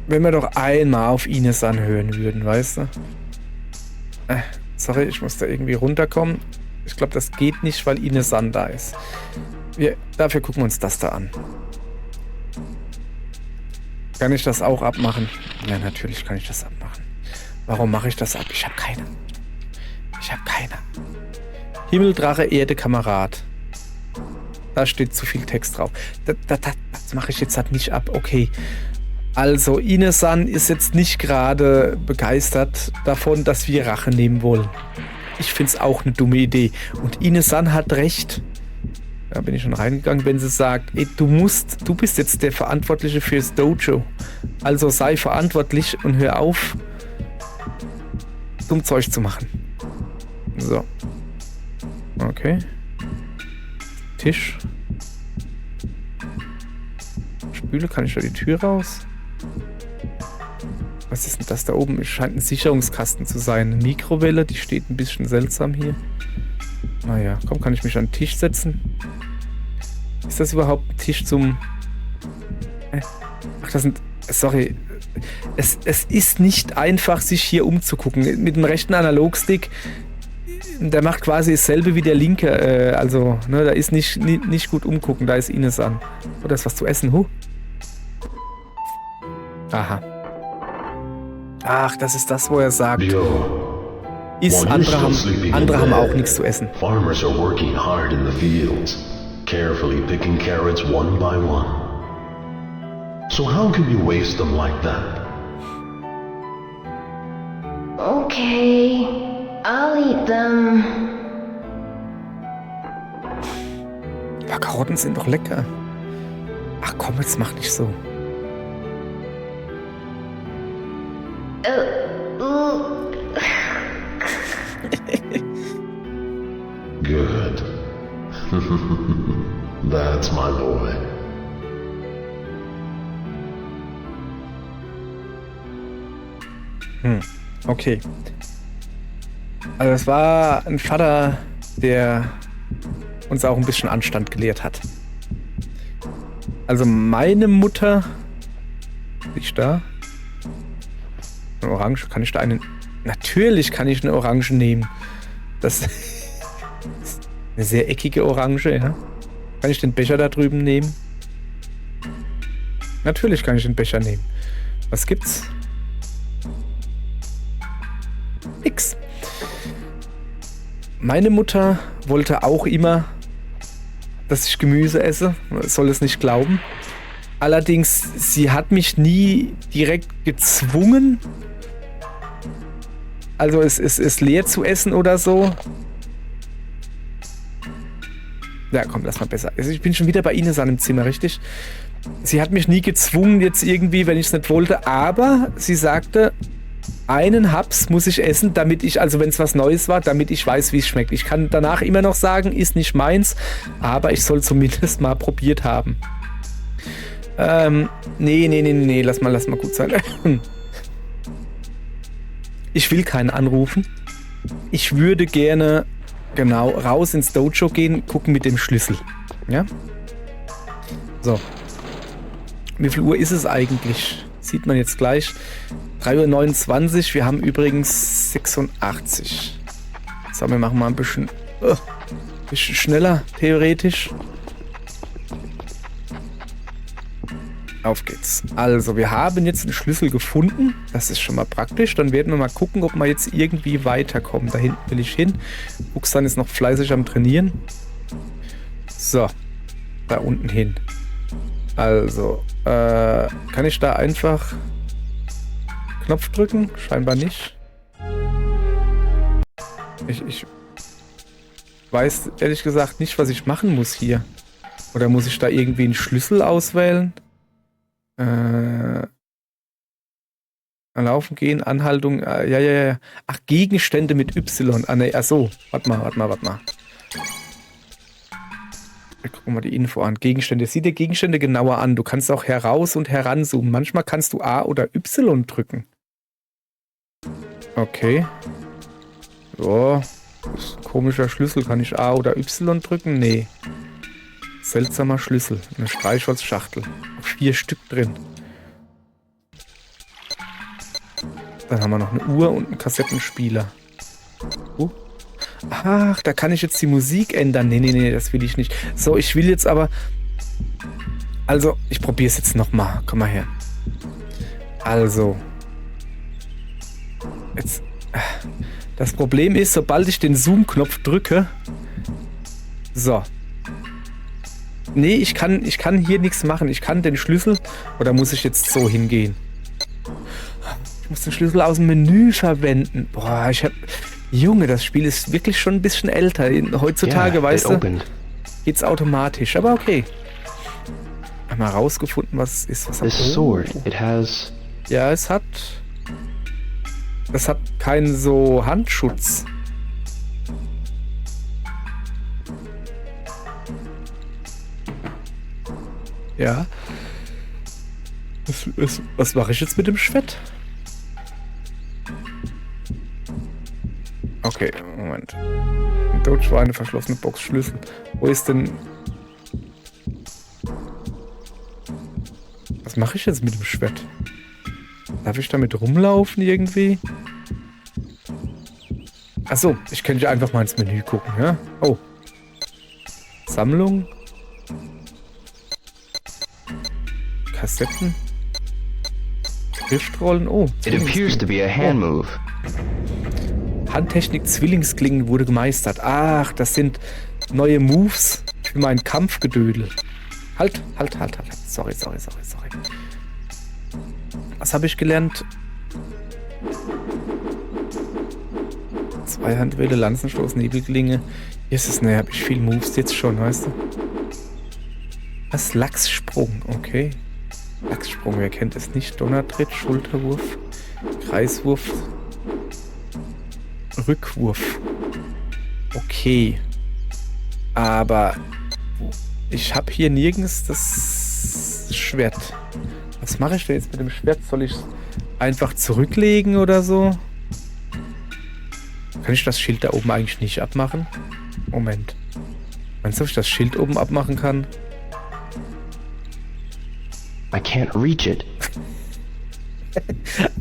Wenn wir doch einmal auf Ine-san hören würden, weißt du? Sorry, ich muss da irgendwie runterkommen. Ich glaube, das geht nicht, weil Ine-san da ist. Dafür gucken wir uns das da an. Kann ich das auch abmachen? Ja, natürlich kann ich das abmachen. Warum mache ich das ab? Ich habe keine. Himmel, Drache, Erde, Kamerad. Da steht zu viel Text drauf. Das mache ich jetzt halt nicht ab. Okay. Also, Ine-san ist jetzt nicht gerade begeistert davon, dass wir Rache nehmen wollen. Ich finde es auch eine dumme Idee. Und Ine-san hat recht. Da bin ich schon reingegangen, wenn sie sagt, ey, du bist jetzt der Verantwortliche fürs Dojo. Also sei verantwortlich und hör auf, dumm Zeug zu machen. So. Okay. Tisch. Spüle, kann ich da die Tür raus? Was ist denn das da oben? Es scheint ein Sicherungskasten zu sein. Eine Mikrowelle, die steht ein bisschen seltsam hier. Naja, komm, kann ich mich an den Tisch setzen? Ist das überhaupt ein Tisch zum... Ach, das sind... Sorry. Es ist nicht einfach, sich hier umzugucken. Mit dem rechten Analogstick, der macht quasi dasselbe wie der linke. Also, ne, da ist nicht gut umgucken. Da ist Ine-san. Oder ist was zu essen? Aha. Ach, das ist das, wo er sagt... Andere haben auch nichts zu essen. Farmers are working hard in the fields, carefully picking carrots one by one. So how can you waste them like that? Okay, I'll eat them. Aber Karotten sind doch lecker. Ach komm, jetzt mach nicht so. Good. That's my boy. Okay. Also es war ein Vater, der uns auch ein bisschen Anstand gelehrt hat. Also meine Mutter... Liegt da? Eine Orange? Kann ich da einen... Natürlich kann ich eine Orange nehmen. Das ist eine sehr eckige Orange, ja. Kann ich den Becher da drüben nehmen? Natürlich kann ich den Becher nehmen. Was gibt's? Nix. Meine Mutter wollte auch immer, dass ich Gemüse esse. Soll es nicht glauben. Allerdings, sie hat mich nie direkt gezwungen, also es leer zu essen oder so. Ja, komm, lass mal besser. Also ich bin schon wieder bei Ine-san im Zimmer, richtig? Sie hat mich nie gezwungen jetzt irgendwie, wenn ich es nicht wollte, aber sie sagte, einen Haps muss ich essen, damit ich, also wenn es was Neues war, damit ich weiß, wie es schmeckt. Ich kann danach immer noch sagen, ist nicht meins, aber ich soll zumindest mal probiert haben. Nee, lass mal gut sein. Ich will keinen anrufen. Ich würde gerne, genau, raus ins Dojo gehen, gucken mit dem Schlüssel. Ja? So. Wie viel Uhr ist es eigentlich? Sieht man jetzt gleich. 3:29 Uhr. Wir haben übrigens 86. So, wir machen mal ein bisschen schneller, theoretisch. Auf geht's. Also, wir haben jetzt einen Schlüssel gefunden. Das ist schon mal praktisch. Dann werden wir mal gucken, ob wir jetzt irgendwie weiterkommen. Da hinten will ich hin. Buxan ist noch fleißig am Trainieren. So. Da unten hin. Also, kann ich da einfach Knopf drücken? Scheinbar nicht. Ich weiß ehrlich gesagt nicht, was ich machen muss hier. Oder muss ich da irgendwie einen Schlüssel auswählen? Laufen gehen, Anhaltung, ja. Ach, Gegenstände mit Y. Ah, ne, ach so. Warte mal. Guck mal die Info an. Gegenstände. Sieh dir Gegenstände genauer an. Du kannst auch heraus und heranzoomen. Manchmal kannst du A oder Y drücken. Okay. So. Das ist ein komischer Schlüssel. Kann ich A oder Y drücken? Nee. Seltsamer Schlüssel. Eine Streichholzschachtel. 4 Stück drin. Dann haben wir noch eine Uhr und einen Kassettenspieler. Ach, da kann ich jetzt die Musik ändern. Nee, das will ich nicht. So, ich will jetzt aber... Also, ich probiere es jetzt nochmal. Komm mal her. Also. Jetzt. Das Problem ist, sobald ich den Zoom-Knopf drücke. So. Nee, ich kann hier nichts machen. Ich kann den Schlüssel. Oder muss ich jetzt so hingehen? Ich muss den Schlüssel aus dem Menü verwenden. Boah, Junge, das Spiel ist wirklich schon ein bisschen älter. Heutzutage, weißt du, geht's automatisch. Aber okay. Haben wir rausgefunden, was es ist. Was This sword, it has... Ja, es hat keinen so Handschutz. Ja. Was mache ich jetzt mit dem Schwert? Okay, Moment. Ein Dodge war eine verschlossene Box Schlüssel. Wo ist denn... Was mache ich jetzt mit dem Schwert? Darf ich damit rumlaufen irgendwie? Achso, ich könnte ja einfach mal ins Menü gucken, ja? Oh. Sammlung. Kassetten. Schriftrollen. Oh. It appears to be a hand move. Handtechnik Zwillingsklingen wurde gemeistert. Ach, das sind neue Moves für mein Kampfgedödel. Halt. Sorry. Was habe ich gelernt? Zweihandwelle, Lanzenstoß, Nebelklinge. Jesus, ne, habe ich viel Moves jetzt schon, weißt du? Was? Lachssprung, okay. Lachssprung, wer kennt es nicht? Donnertritt, Schulterwurf, Kreiswurf, Rückwurf. Okay. Aber ich habe hier nirgends das Schwert. Was mache ich denn jetzt mit dem Schwert? Soll ich es einfach zurücklegen oder so? Kann ich das Schild da oben eigentlich nicht abmachen? Moment. Meinst du, ob ich das Schild oben abmachen kann? I can't reach it.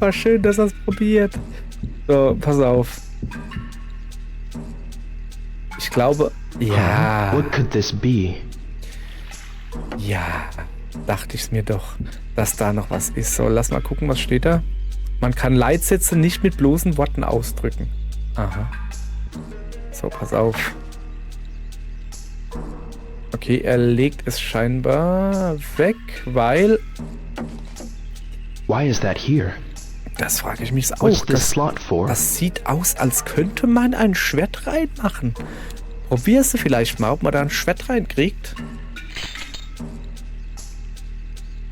War schön, dass er es probiert. So, pass auf. Ich glaube... Ja. What could this be? Ja, dachte ich es mir doch, dass da noch was ist. So, lass mal gucken, was steht da. Man kann Leitsätze nicht mit bloßen Worten ausdrücken. Aha. So, pass auf. Okay, er legt es scheinbar weg, weil... Why is that here? Das frage ich mich What's auch. this slot for? Das sieht aus, als könnte man ein Schwert reinmachen. Probierst du vielleicht mal, ob man da ein Schwert reinkriegt?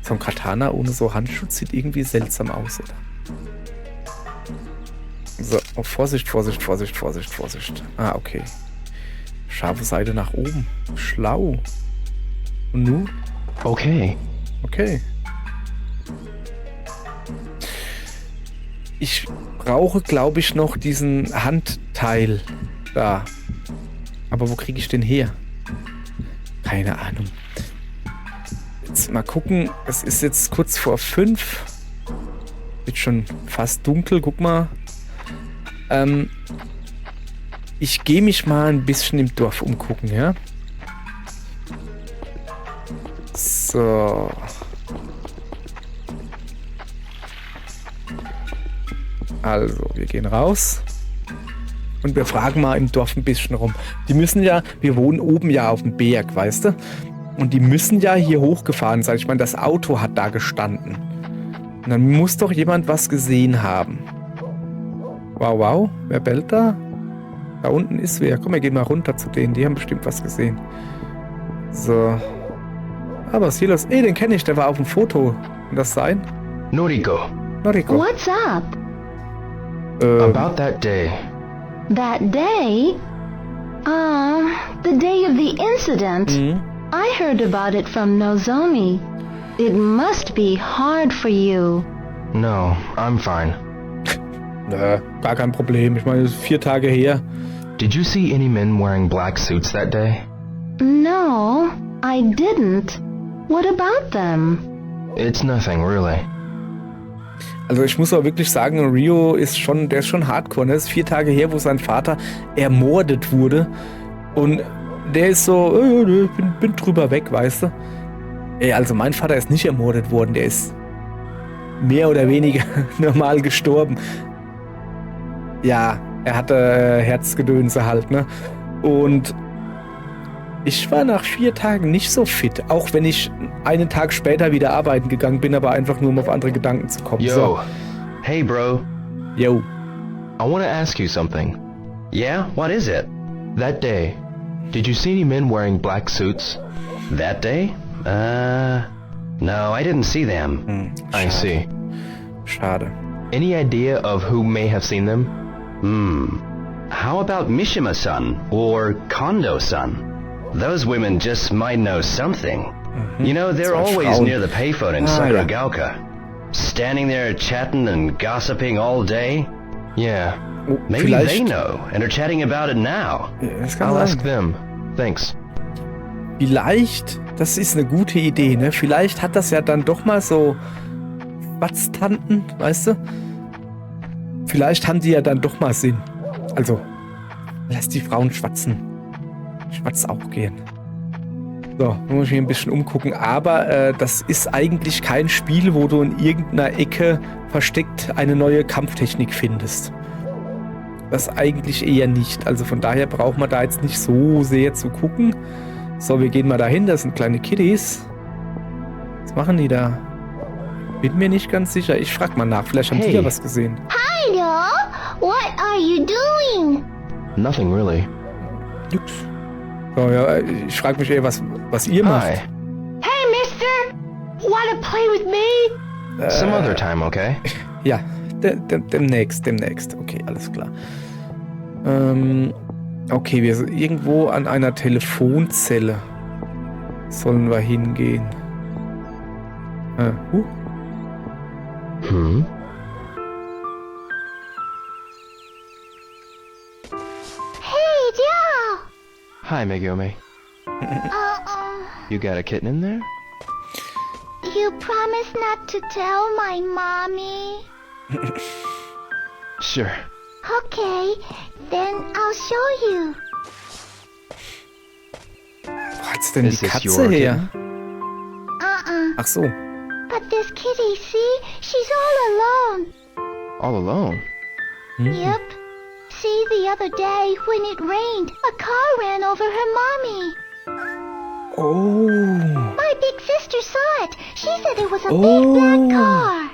So ein Katana ohne so Handschutz sieht irgendwie seltsam aus, oder? So, oh, Vorsicht. Ah, okay. Scharfe Seite nach oben. Schlau. Und nun? Okay. Okay. Ich brauche, glaube ich, noch diesen Handteil da. Aber wo kriege ich den her? Keine Ahnung. Jetzt mal gucken. Es ist jetzt kurz vor 5. Wird schon fast dunkel. Guck mal. Ich gehe mich mal ein bisschen im Dorf umgucken, ja? So. Also, wir gehen raus. Und wir fragen mal im Dorf ein bisschen rum. Die müssen ja, wir wohnen oben ja auf dem Berg, weißt du? Und die müssen ja hier hochgefahren sein. Ich meine, das Auto hat da gestanden. Und dann muss doch jemand was gesehen haben. Wow. Wer bellt da? Da unten ist wer. Komm, wir gehen mal runter zu denen. Die haben bestimmt was gesehen. So. Aber was ist hier los? Den kenne ich. Der war auf dem Foto. Kann das sein? Noriko. What's up? About that day. That day? The day of the incident. I heard about it from Nozomi. It must be hard for you. No, I'm fine. Nö, gar kein Problem. Ich meine, es ist 4 Tage her. Did you see any men wearing black suits that day? No, I didn't. What about them? It's nothing, really. Also ich muss aber wirklich sagen, Ryo ist schon, der ist schon hardcore. Das ist 4 Tage her, wo sein Vater ermordet wurde. Und der ist so, bin drüber weg, weißt du. Also mein Vater ist nicht ermordet worden, der ist mehr oder weniger normal gestorben. Ja, er hatte Herzgedönse halt, ne? Und ich war nach 4 Tagen nicht so fit, auch wenn ich einen Tag später wieder arbeiten gegangen bin, aber einfach nur, um auf andere Gedanken zu kommen. Yo. So. Hey, bro. Yo. I want to ask you something. Yeah? What is it? That day, did you see any men wearing black suits? That day? No, I didn't see them. I see. Schade. Any idea of who may have seen them? How about Mishima-san or Kondo-san? Those women just might know something. You know, they're Zwei always Frauen. near the payphone in Ah, Sakuragaoka. Standing there chatting and gossiping all day. Yeah, Oh, Maybe they vielleicht, know and are chatting about it now. das kann I'll ask sein. them. Thanks. Vielleicht, das ist eine gute Idee, ne? Vielleicht hat das ja dann doch mal so Schwatztanten, weißt du? Vielleicht haben die ja dann doch mal Sinn. Also, lass die Frauen schwatzen. Ich schwatz auch gern. So, muss ich hier ein bisschen umgucken. Aber das ist eigentlich kein Spiel, wo du in irgendeiner Ecke versteckt eine neue Kampftechnik findest. Das eigentlich eher nicht. Also von daher braucht man da jetzt nicht so sehr zu gucken. So, wir gehen mal dahin. Das sind kleine Kiddies. Was machen die da? Bin mir nicht ganz sicher. Ich frag mal nach. Vielleicht haben die Hey. ja was gesehen. Hello? What are you doing? Nothing really. Nix. So, ja, ich frage mich eher, was ihr macht. Hi. Hey, mister! Wanna play with me? Some other time, okay? Ja, demnächst. Okay, alles klar. Okay, wir sind irgendwo an einer Telefonzelle. Sollen wir hingehen? Hmm? Hey, Joe! Hi, Megumi. You got a kitten in there? You promise not to tell my mommy? Sure. Okay, then I'll show you. Wo hat's denn Is die this Katze your her? Uh-uh. Ach so. But this kitty, see? She's all alone. All alone? Yep. See, the other day, when it rained, a car ran over her mommy. Oh. My big sister saw it. She said it was a Oh. big black car.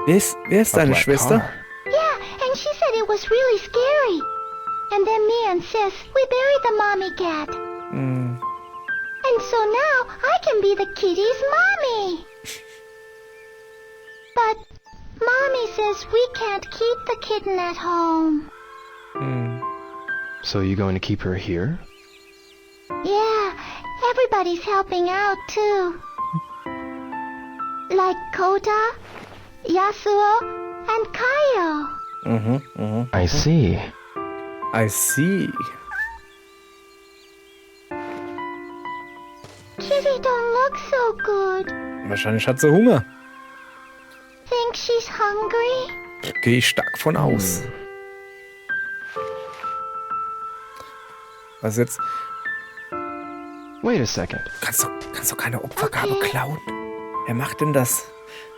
Wer ist A deine black Schwester? car. Yeah, and she said it was really scary. And then me and Sis, we buried the mommy cat. Hm. And so now I can be the kitty's mommy. But Mommy says we can't keep the kitten at home. Hm. So you going to keep her here? Yeah, everybody's helping out too. Like Kota, Yasuo, and Kaio. I see. I see. Kitty don't look so good. Wahrscheinlich hat sie Hunger. Think she's hungry? Gehe ich stark von aus. Was jetzt? Wait a second. Kannst du keine Opfergabe Okay. klauen? Wer macht denn das?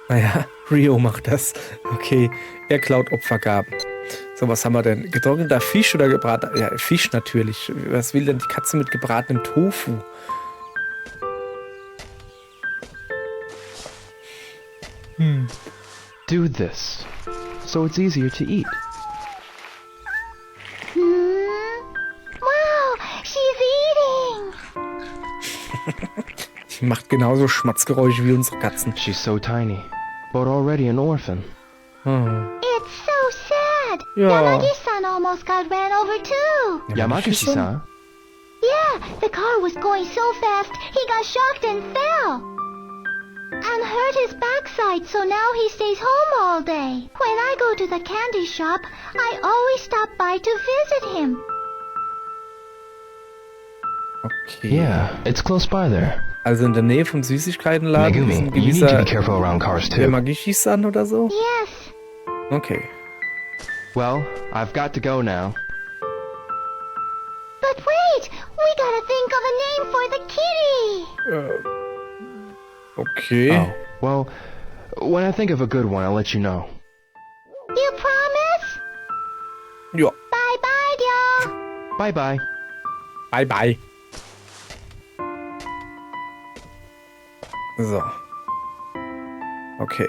Naja, Rio macht das. Okay, er klaut Opfergaben. So, was haben wir denn? Getrockneter Fisch oder gebraten? Ja, Fisch natürlich. Was will denn die Katze mit gebratenem Tofu? Do this, so it's easier to eat. Wow, she's eating. Die macht genauso Schmatzgeräusche wie unsere Katzen. She's so tiny, but already an orphan. It's so sad. Ja. Yamagi-san almost got ran over too. Yamaguchi-san? Yeah, the car was going so fast, he got shocked and fell. And hurt his backside, so now he stays home all day. When I go to the candy shop, I always stop by to visit him. Okay. Yeah, it's close by there. Also in der Nähe vom Süßigkeitenladen ist Megumi, ein you need to gewisser be careful around cars too. Yamagishi-san oder so? Yes. Okay. Well, I've got to go now. But wait, we gotta think of a name for the kitty. Okay. Oh, well, When I think of a good one, I'll let you know. You promise? Ja, Bye-bye, Dio. Bye-bye. bye bye. So. Okay.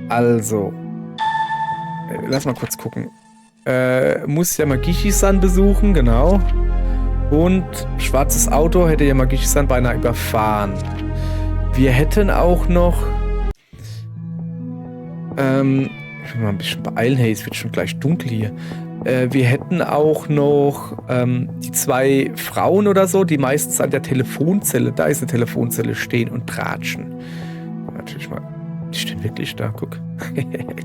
Also. Lass mal kurz gucken. Muss Yamagishi-san besuchen, genau. Und schwarzes Auto hätte Yamagishi-san beinahe überfahren. Wir hätten auch noch... ich will mal ein bisschen beeilen. Hey, es wird schon gleich dunkel hier. Wir hätten auch noch die 2 Frauen oder so, die meistens an der Telefonzelle, da ist eine Telefonzelle, stehen und tratschen. Natürlich mal. Die stehen wirklich da, guck.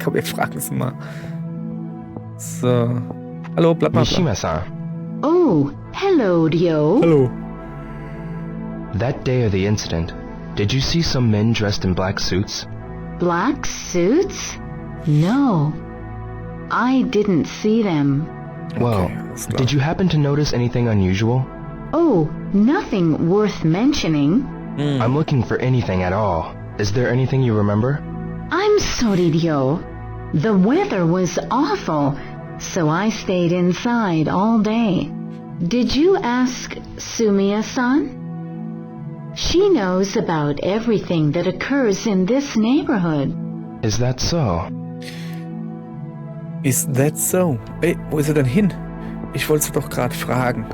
Komm, wir fragen sie mal. So. Hallo, bleib mal. Mishima-san, Oh, hello, Dio. Hallo. that day of the incident, did you see some men dressed in black suits? Black suits? No. I didn't see them. Well, Okay, alles klar. did you happen to notice anything unusual? Oh, nothing worth mentioning. I'm looking for anything at all. Is there anything you remember? I'm sorry, Dio. The weather was awful, so I stayed inside all day. Did you ask Sumiya-san? She knows about everything that occurs in this neighborhood. Is that so? Is that so? Ey, wo ist er denn hin? Ich wollte sie doch gerade fragen.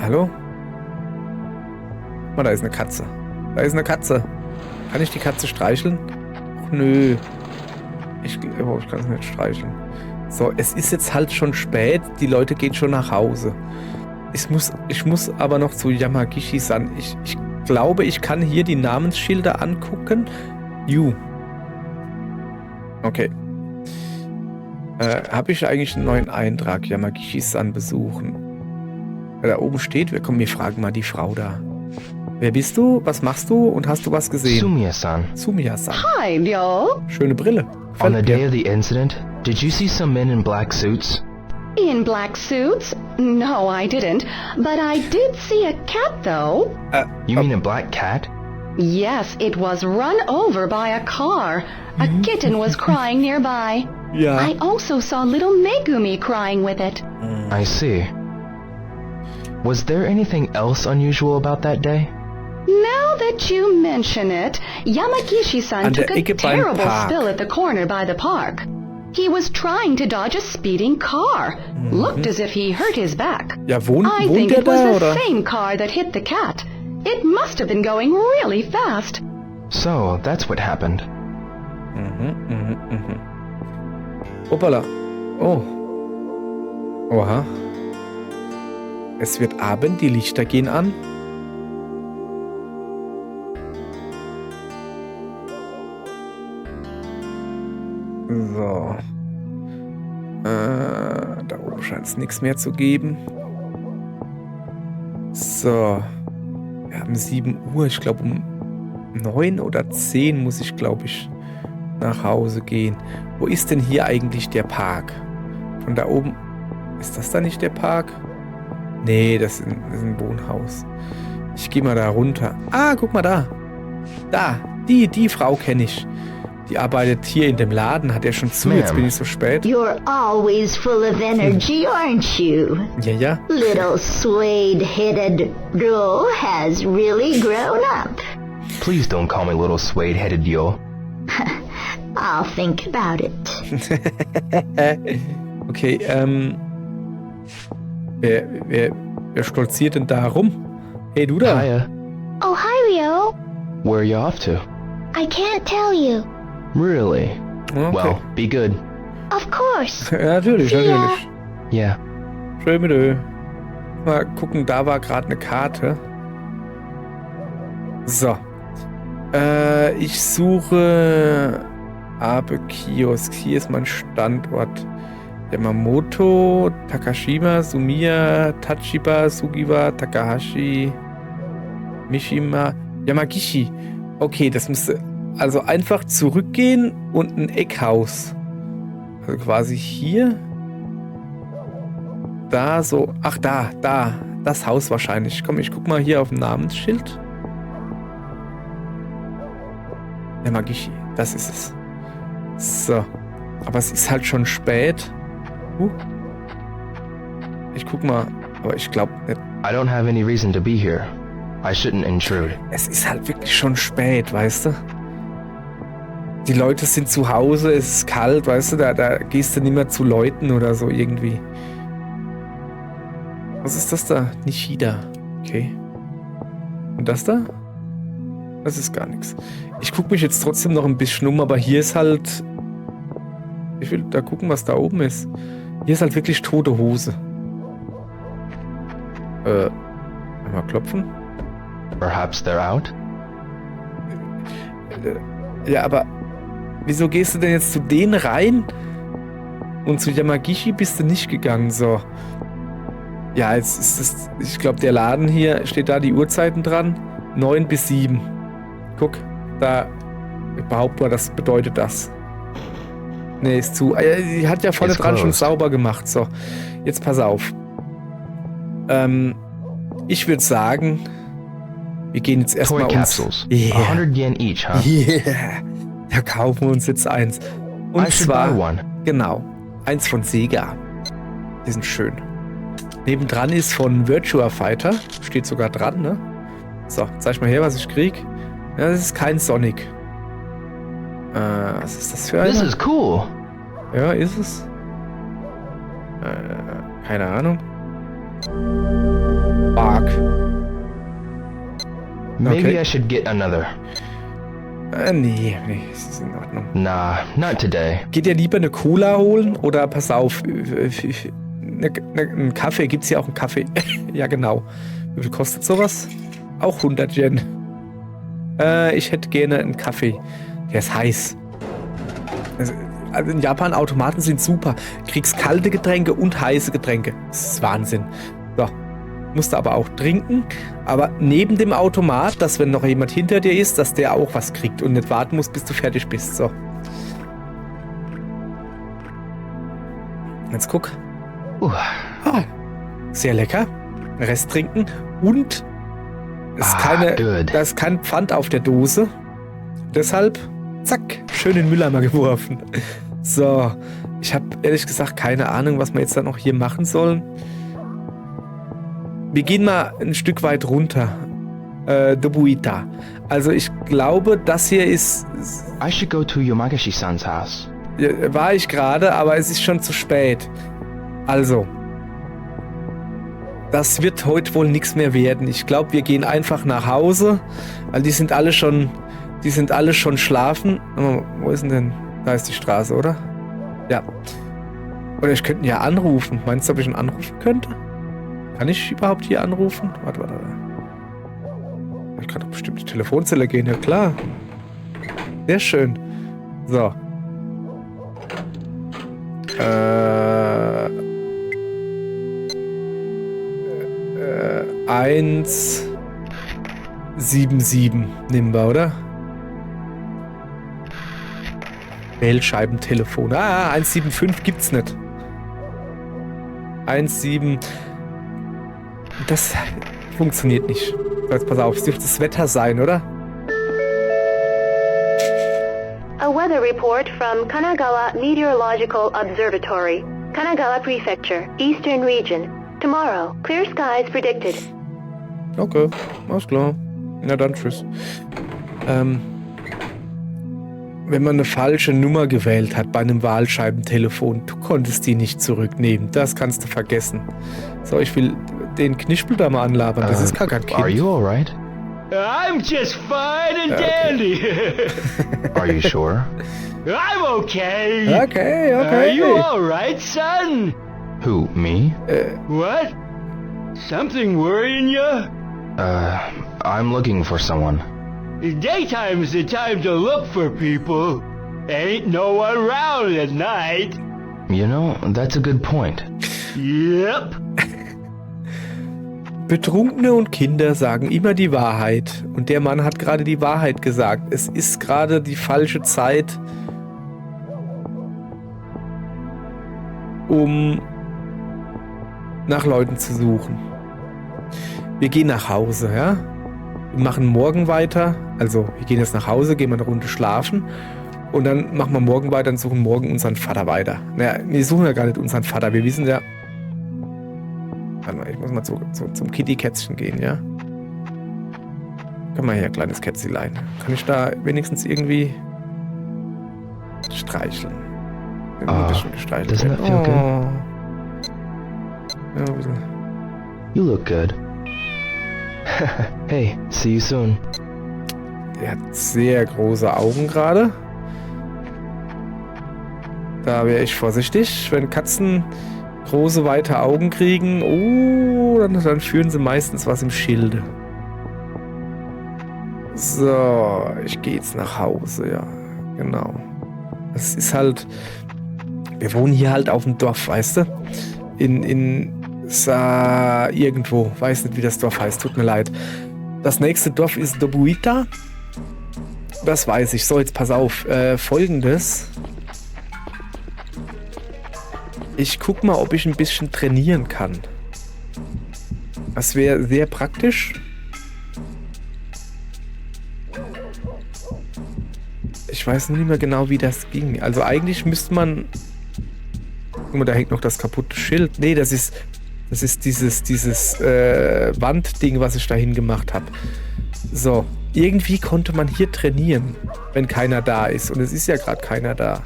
Hallo? Oh, da ist eine Katze. Da ist eine Katze. Kann ich die Katze streicheln? Ach, nö. Ich kann es nicht streicheln. So, es ist jetzt halt schon spät. Die Leute gehen schon nach Hause. Ich muss aber noch zu Yamagishi-san. Ich glaube, ich kann hier die Namensschilder angucken. Okay. Habe ich eigentlich einen neuen Eintrag? Yamagishi-san besuchen. Da oben steht, wir fragen mal die Frau da. Wer bist du? Was machst du? Und hast du was gesehen? Sumiya-san, Sumiya-san. Hi, Dio. Schöne Brille. on the Gefällt day mir. of the incident, did you see some men in black suits? In black suits? No, I didn't. But I did see a cat, though. You mean a black cat? Yes, it was run over by a car. A kitten was crying nearby. Ja. I also saw little Megumi crying with it. I see. Was there anything else unusual about that day? Now that you mention it, Yamagishi-san An der took a Ecke beim terrible Park. spill at the corner by the park. He was trying to dodge a speeding car. Looked as if he hurt his back. Ja, wohnt I think er it was da, the oder? same car that hit the cat. It must have been going really fast. So, that's what happened. Hoppala. Oh. Oha. Es wird Abend, die Lichter gehen an. So. Da oben scheint es nichts mehr zu geben. So. Wir haben 7 Uhr. Ich glaube, um 9 oder 10 muss ich, glaube ich, nach Hause gehen. Wo ist denn hier eigentlich der Park? Von da oben. Ist das da nicht der Park? Nee, das ist ein Wohnhaus. Ich gehe mal da runter. Ah, guck mal da. Da, die Frau kenne ich. Die arbeitet hier in dem Laden, hat ja schon zu, jetzt bin ich so spät. You're always full of energy, aren't you? Ja, ja. Little suede-headed girl has really grown up. Please don't call me little suede-headed yo. I'll think about it. Okay, wer stolziert denn da rum? Hey, du da. Hiya. Oh, hi, Rio. Where are you off to? I can't tell you. Really? Okay. Well, be good. Of course. Ja, natürlich, Ja. natürlich. Yeah. Schön mit Ö. Mal gucken, da war gerade eine Karte. So. Ich suche Abe Kiosk. Hier ist mein Standort. Yamamoto, Takashima, Sumiya, Tachiba, Sugiwa, Takahashi, Mishima, Yamagishi. Okay, das müsste also einfach zurückgehen und ein Eckhaus. Also quasi hier. Da so. Ach, da. Das Haus wahrscheinlich. Komm, ich guck mal hier auf dem Namensschild. Yamagishi, das ist es. So. Aber es ist halt schon spät. Ich guck mal, aber ich glaube nicht. I don't have any reason to be here. I shouldn't intrude. Es ist halt wirklich schon spät, weißt du? Die Leute sind zu Hause, es ist kalt, weißt du? Da gehst du nicht mehr zu Leuten oder so irgendwie. Was ist das da? Nishida. Okay. Und das da? Das ist gar nichts. Ich gucke mich jetzt trotzdem noch ein bisschen um, aber hier ist halt... Ich will da gucken, was da oben ist. Hier ist halt wirklich tote Hose. Mal klopfen. Perhaps they're out? Ja, aber wieso gehst du denn jetzt zu denen rein und zu Yamagishi bist du nicht gegangen? So. Ja, jetzt ist es, ich glaube, der Laden hier, steht da die Uhrzeiten dran? 9 bis 7. Guck, da behauptet man, das bedeutet das. Nee, ist zu. Die hat ja vorne dran schon sauber gemacht. So, jetzt pass auf. Ich würde sagen, wir gehen jetzt erstmal Toy capsules. 100 Yen each, huh? Yeah. Da kaufen wir uns jetzt eins. Und zwar, genau, eins von Sega. Die sind schön. Nebendran ist von Virtua Fighter. Steht sogar dran, ne? So, zeig mal her, was ich krieg. Ja, das ist kein Sonic. Was ist das für eine? This is cool. Ja, ist es? Keine Ahnung. Bark. Maybe Okay. I should get another. Nee, das ist in Ordnung. Nah, not today. Geht ihr lieber eine Cola holen oder pass auf, einen Kaffee? Gibt's hier auch einen Kaffee? Ja, genau. Wie viel kostet sowas? Auch 100 Yen. Ich hätte gerne einen Kaffee. Der ist heiß. Also in Japan, Automaten sind super. Kriegst kalte Getränke und heiße Getränke. Das ist Wahnsinn. So. Musst du aber auch trinken. Aber neben dem Automat, dass wenn noch jemand hinter dir ist, dass der auch was kriegt und nicht warten muss, bis du fertig bist. So. Jetzt guck. Ah, sehr lecker. Rest trinken. Und es ist da ist kein Pfand auf der Dose. Deshalb, zack, schön in den Mülleimer geworfen. So, ich habe ehrlich gesagt keine Ahnung, was wir jetzt da noch hier machen sollen. Wir gehen mal ein Stück weit runter. Dobuita. Also ich glaube, das hier ist... I should go to Yamagishi-san's house. War ich gerade, aber es ist schon zu spät. Also, das wird heute wohl nichts mehr werden. Ich glaube, wir gehen einfach nach Hause, weil die sind alle schon schlafen. Oh, wo ist denn? Da ist die Straße, oder? Ja. Oder ich könnte ihn ja anrufen. Meinst du, ob ich ihn anrufen könnte? Kann ich überhaupt hier anrufen? Warte. Ich kann doch bestimmt die Telefonzelle gehen, ja klar. Sehr schön. So. 177 nehmen wir, oder? Wählscheibentelefon. 175 gibt's nicht. 17. Das funktioniert nicht. Jetzt pass auf, es dürfte das Wetter sein, oder? A weather report from Kanagawa Meteorological Observatory, Kanagawa Prefecture, Eastern Region. Tomorrow, clear skies predicted. Okay, alles klar. Na dann, tschüss. Wenn man eine falsche Nummer gewählt hat bei einem Wahlscheibentelefon, du konntest die nicht zurücknehmen. Das kannst du vergessen. So, ich will den Knispel da mal anlabern. Das ist gar kein Kind. Are you alright? I'm just fine and dandy. Are you sure? I'm okay. Okay. Are you alright, son? Who, me? What? Something worrying you? I'm looking for someone. Daytime's the time to look for people. Ain't no one around at night. You know, that's a good point. Yep. Betrunkene und Kinder sagen immer die Wahrheit. Und der Mann hat gerade die Wahrheit gesagt. Es ist gerade die falsche Zeit, um nach Leuten zu suchen. Wir gehen nach Hause, ja? Wir machen morgen weiter. Also, wir gehen jetzt nach Hause, gehen mal eine Runde schlafen. Und dann machen wir morgen weiter und suchen morgen unseren Vater weiter. Naja, wir suchen ja gar nicht unseren Vater. Wir wissen ja... Warte mal, ich muss mal zum Kitty-Kätzchen gehen, ja? Komm mal her, kleines Kätzelein. Kann ich da wenigstens irgendwie streicheln? Ein bisschen gestreichelt. Doesn't that feel good? Ja, ein bisschen. You look good. Hey, see you soon. Er hat sehr große Augen gerade. Da wäre ich vorsichtig. Wenn Katzen große, weite Augen kriegen, dann führen sie meistens was im Schilde. So, ich gehe jetzt nach Hause, ja, genau. Es ist halt, wir wohnen hier halt auf dem Dorf, weißt du? Irgendwo, weiß nicht, wie das Dorf heißt, tut mir leid. Das nächste Dorf ist Dobuita. Das weiß ich. So, jetzt pass auf. Folgendes. Ich guck mal, ob ich ein bisschen trainieren kann. Das wäre sehr praktisch. Ich weiß nur nicht mehr genau, wie das ging. Also eigentlich müsste man... Guck mal, da hängt noch das kaputte Schild. Nee, das ist dieses Wandding, was ich dahin gemacht habe. So, irgendwie konnte man hier trainieren, wenn keiner da ist. Und es ist ja gerade keiner da.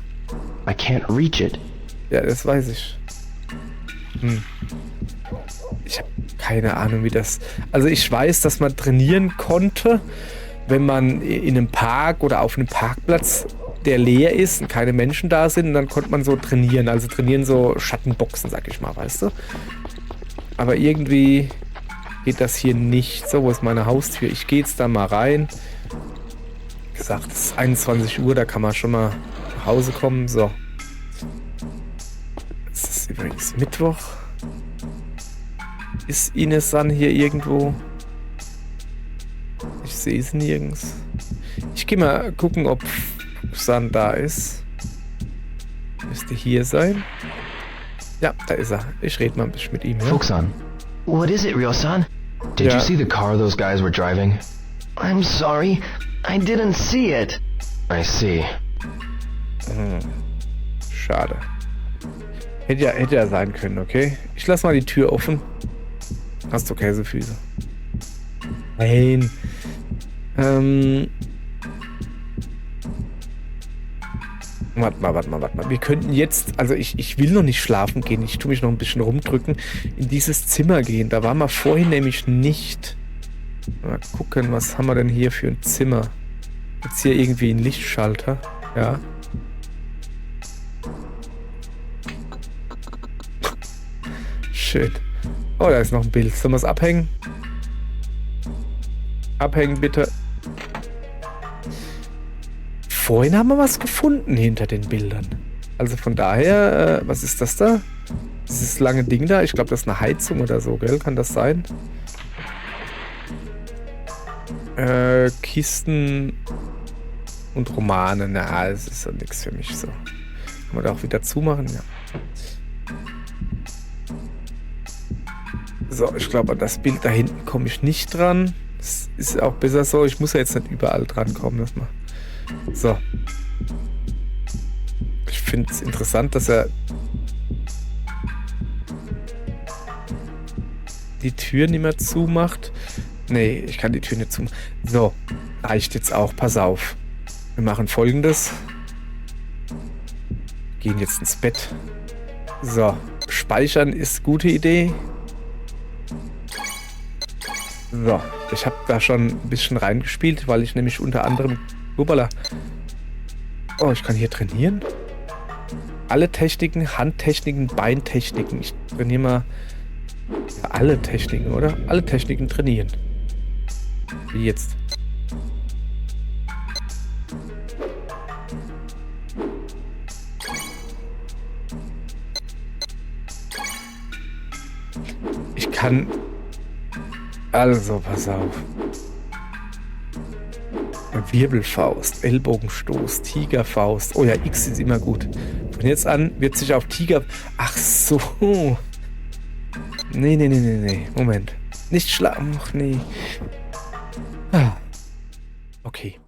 I can't reach it. Ja, das weiß ich. Ich habe keine Ahnung, wie das... Also ich weiß, dass man trainieren konnte, wenn man in einem Park oder auf einem Parkplatz, der leer ist und keine Menschen da sind, und dann konnte man so trainieren. Also trainieren so Schattenboxen, sag ich mal, weißt du? Aber irgendwie geht das hier nicht. So, wo ist meine Haustür? Ich gehe jetzt da mal rein. Wie gesagt, es ist 21 Uhr, da kann man schon mal nach Hause kommen. So. Es ist übrigens Mittwoch. Ist Ines-san hier irgendwo? Ich sehe es nirgends. Ich gehe mal gucken, ob San da ist. Müsste hier sein. Ja, da ist er. Ich rede mal ein bisschen mit ihm. Ja? Fukusan, what is it, Ryo-san? Did you see the car those guys were driving? I'm sorry. I didn't see it. I see. Schade. Hätte ja sein können, okay? Ich lass mal die Tür offen. Hast du Käsefüße? Nein. Warte mal. Wir könnten jetzt, also ich will noch nicht schlafen gehen. Ich tue mich noch ein bisschen rumdrücken. In dieses Zimmer gehen. Da waren wir vorhin nämlich nicht. Mal gucken, was haben wir denn hier für ein Zimmer? Jetzt hier irgendwie ein Lichtschalter. Ja. Shit. Oh, da ist noch ein Bild. Sollen wir es abhängen? Abhängen, bitte. Vorhin haben wir was gefunden hinter den Bildern. Also von daher, was ist das da? Dieses lange Ding da? Ich glaube, das ist eine Heizung oder so, gell? Kann das sein? Kisten und Romane. Na, das ist ja nichts für mich so. Kann man da auch wieder zumachen? Ja. So, ich glaube, an das Bild da hinten komme ich nicht dran. Das ist auch besser so. Ich muss ja jetzt nicht überall dran kommen. Lass mal. So. Ich finde es interessant, dass er die Tür nicht mehr zumacht. Nee, ich kann die Tür nicht zumachen. So, reicht jetzt auch. Pass auf. Wir machen Folgendes. Gehen jetzt ins Bett. So, speichern ist gute Idee. So, ich habe da schon ein bisschen reingespielt, weil ich nämlich unter anderem... Hoppala. Oh, ich kann hier trainieren. Alle Techniken, Handtechniken, Beintechniken. Ich trainiere mal alle Techniken, oder? Alle Techniken trainieren. Wie jetzt? Ich kann... Also, pass auf. Wirbelfaust, Ellbogenstoß, Tigerfaust. Oh ja, X ist immer gut. Von jetzt an wird sich auf Tiger... Ach so. Nee. Moment. Nicht schlafen. Ach nee. Ah. Okay.